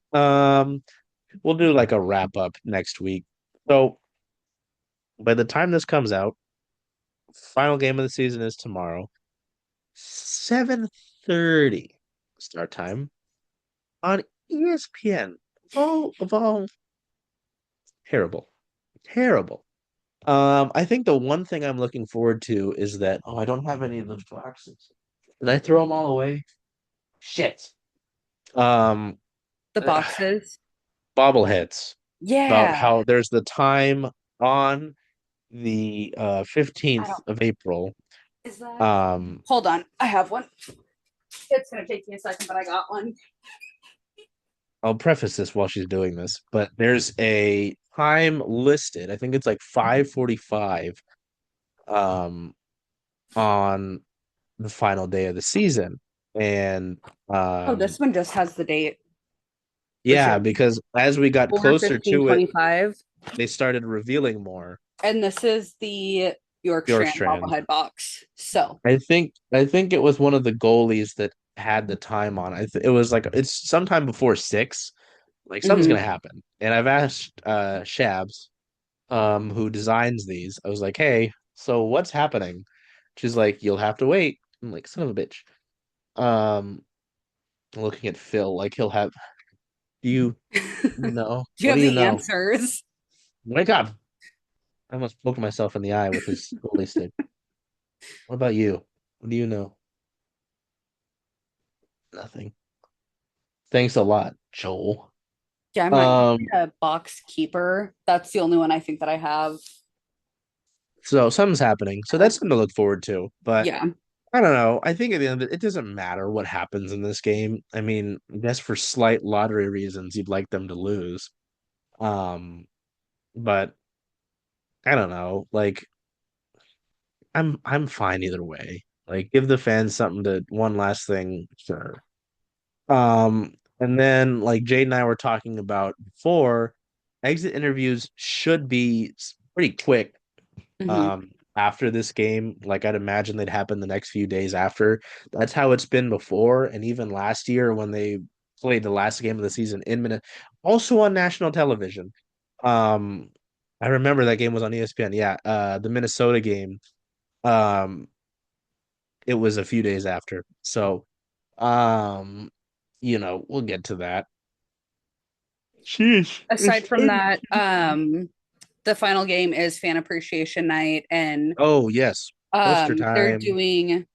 We'll do like a wrap up next week. So By the time this comes out, final game of the season is tomorrow, 7:30 start time on ESPN. Of all, terrible, terrible. I think the one thing I'm looking forward to is that I don't have any of those boxes. Did I throw them all away? Shit. Um, The boxes. bobbleheads about Yeah. how there's the time on the I 15th don't. of April. Is that? Um, Hold on. I have one. It's gonna take me a second, but I got one. I'll preface this while she's doing this, but there's a time listed. I think it's like 5:45 um on the final day of the season. And Oh, this one just has the date. This yeah, is because as we got four closer fifteen to it, twenty five, they started revealing more. and this is the York Strand Bjorkstrand. bobblehead box. So, I think it was one of the goalies that had the time on. It was like it's sometime before 6. Like something's gonna mhm. happen. And I've asked Shabs, who designs these. I was like, "Hey, so what's happening?" She's like, "You'll have to wait." I'm like, "Son of a bitch." Um, looking at Phil, like he'll have. Do you know? Do you What do have you the know? answers? Wake up! I almost poked myself in the eye with his goalie stick. What about you? What do you know? Nothing. Thanks a lot, Joel. Yeah, I'm not usually Um, a box keeper. That's the only one I think that I have. so something's happening. So that's something to look forward to. But Yeah. I don't know. I think at the end of it, it doesn't matter what happens in this game. I mean, I guess for slight lottery reasons, you'd like them to lose. Um, but I don't know. Like, I'm fine either way. Like, give the fans something to one last thing, sure. And then like Jade and I were talking about before, exit interviews should be pretty quick Hmm. after this game. Like I'd imagine they'd happen the next few days after. That's how it's been before, and even last year when they played the last game of the season in minute, also on national television. Um, I remember that game was on ESPN. Yeah, the Minnesota game. Um, it was a few days after. So, um, we'll get to that. Sheesh, it's Aside from been. that, the final game is fan appreciation night, and Oh yes, poster they're time. doing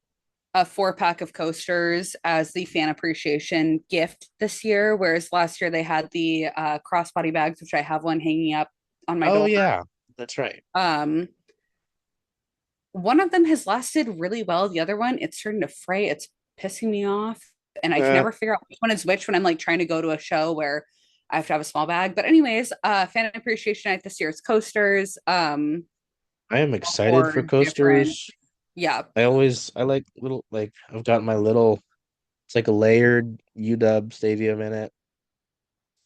a 4 pack of coasters as the fan appreciation gift this year, whereas last year they had the crossbody bags, which I have one hanging up on my Oh door. yeah, that's right. Um, one of them has lasted really well. The other one, it's starting to fray. It's pissing me off. And I can Uh, never figure out which one is which when I'm like trying to go to a show where I have to have a small bag. But anyways, fan appreciation night this year is coasters. I am excited for For different, coasters. yeah, I like little like I've got my little. It's like a layered UW stadium in it.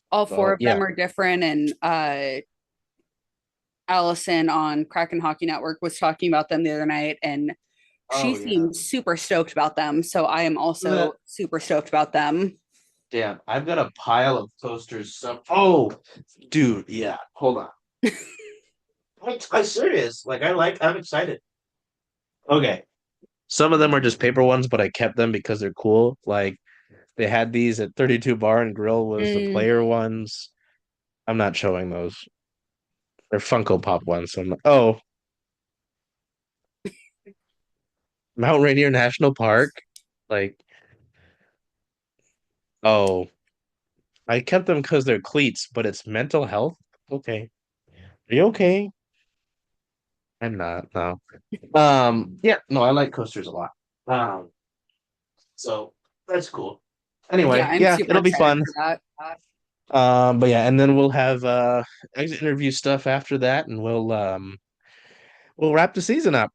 all four So of yeah. them are different. And Allison on Kraken Hockey Network was talking about them the other night, and she Oh yeah. seemed super stoked about them. So I am also super stoked about them. Damn, I've got a pile of coasters. Oh, dude, yeah. Hold on. I'm serious. I'm excited. Okay. Some of them are just paper ones, but I kept them because they're cool. Like they had these at 32 Bar and Grill was the Mm, player ones. I'm not showing those. They're Funko Pop ones. Oh, Mount Rainier National Park. Like, oh, I kept them because they're cleats, but it's mental health. Okay. Are you okay? I'm not, no. Yeah, no, I like coasters a lot. Um, so that's cool. yeah, Anyway, I'm yeah, super it'll be excited fun. for that. But yeah, and then we'll have exit interview stuff after that, and we'll wrap the season up.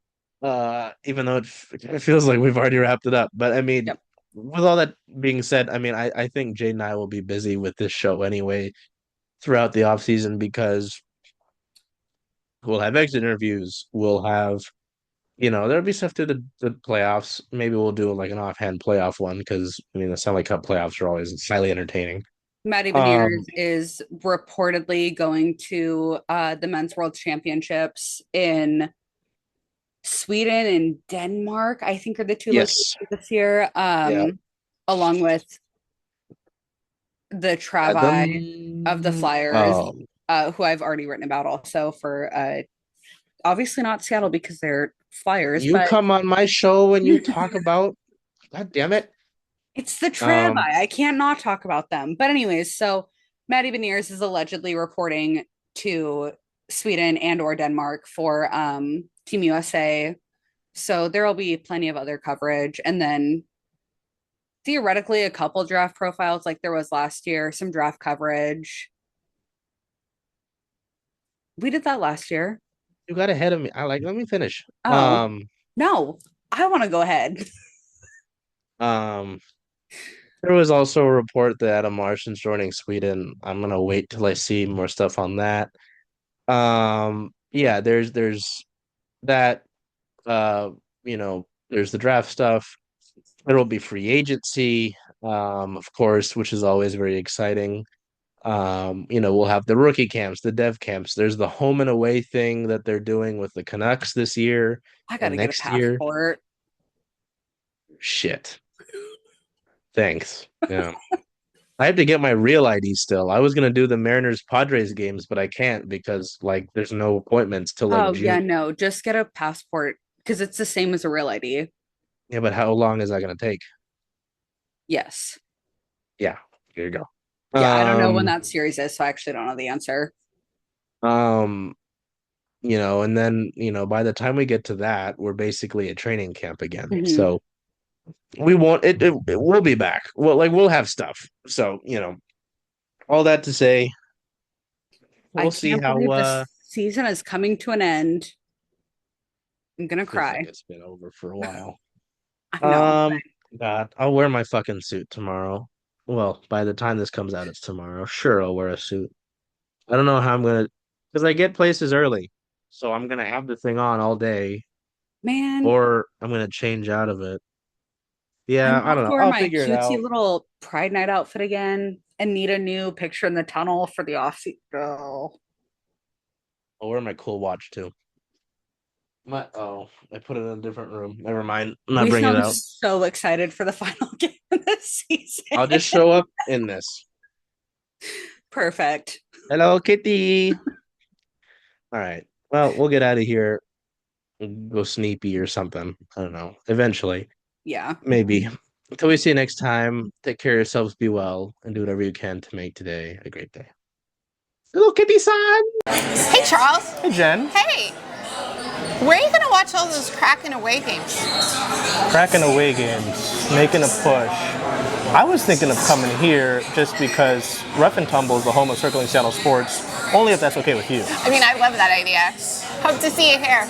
Even though it feels like we've already wrapped it up. But I mean, Yep. with all that being said, I mean, I think Jade and I will be busy with this show anyway throughout the off season because we'll have exit interviews. We'll have, there'll be stuff to the playoffs. Maybe we'll do like an offhand playoff one because I mean the Stanley Cup playoffs are always highly entertaining. Maddie Beniers Um, is reportedly going to the Men's World Championships in Sweden and Denmark, I think are the two locations yes. this year, Yeah. along with the Travi of the Them. Flyers, Oh, who I've already written about also for obviously not Seattle because they're Flyers, you but come on my show and you talk about, God damn it. it's the Travi. Um, I can't not talk about them. But anyways, so Maddie Beniers is allegedly reporting to Sweden and or Denmark for Team USA. So there will be plenty of other coverage. And then theoretically a couple draft profiles like there was last year, some draft coverage. We did that last year. you got ahead of me. Let me finish. Oh, no, I want to go ahead. Um, there was also a report that Adam Larson's joining Sweden. I'm gonna wait till I see more stuff on that. Yeah, there's that. Uh, there's the draft stuff. There will be free agency, of course, which is always very exciting. We'll have the rookie camps, the dev camps. There's the home and away thing that they're doing with the Canucks this year I got and to get a next year. passport. Shit. Thanks. Yeah. I have to get my real ID still. I was gonna do the Mariners Padres games, but I can't because like there's no appointments till like Oh, yeah, June. no, just get a passport because it's the same as a real ID. Yeah, but how long is that gonna take? Yes. Yeah, here you go. Yeah, I don't know when Um, that series is, so I actually don't know the answer. um, and then, by the time we get to that, we're basically at training camp again. Mhm. So we won't it we'll be back. Well, like we'll have stuff. So, all that to say, I we'll see can't how believe this season is coming to an end. I'm gonna feels like cry. it's been over for a while. I know. Um, God, I'll wear my fucking suit tomorrow. Well, by the time this comes out, it's tomorrow. Sure, I'll wear a suit. I don't know how I'm gonna, because I get places early, so I'm gonna have the thing on all day, Man, or I'm gonna change out of it. I'm Yeah, gonna I have don't to know. wear I'll my figure it cutesy out. little Pride Night outfit again and need a new picture in the tunnel for the off season. Oh, I'll wear my cool watch too. I put it in a different room. Never mind. I'm not we bringing it sound out. so excited for the final game of this season. I'll just show up in this. Perfect. Hello, Kitty. All right. Well, we'll get out of here. Go sneepy or something. I don't know. Eventually. Yeah. Maybe. Until we see you next time, take care of yourselves, be well, and do whatever you can to make today a great day. Hello, Kitty san. Hey, Charles. Hey, Jen. Hey, where are you going to watch all those Kraken away games? Kraken away games, making a push. I was thinking of coming here just because Rough and Tumble is the home of circling Seattle sports, only if that's okay with you. I mean, I love that idea. Hope to see you here.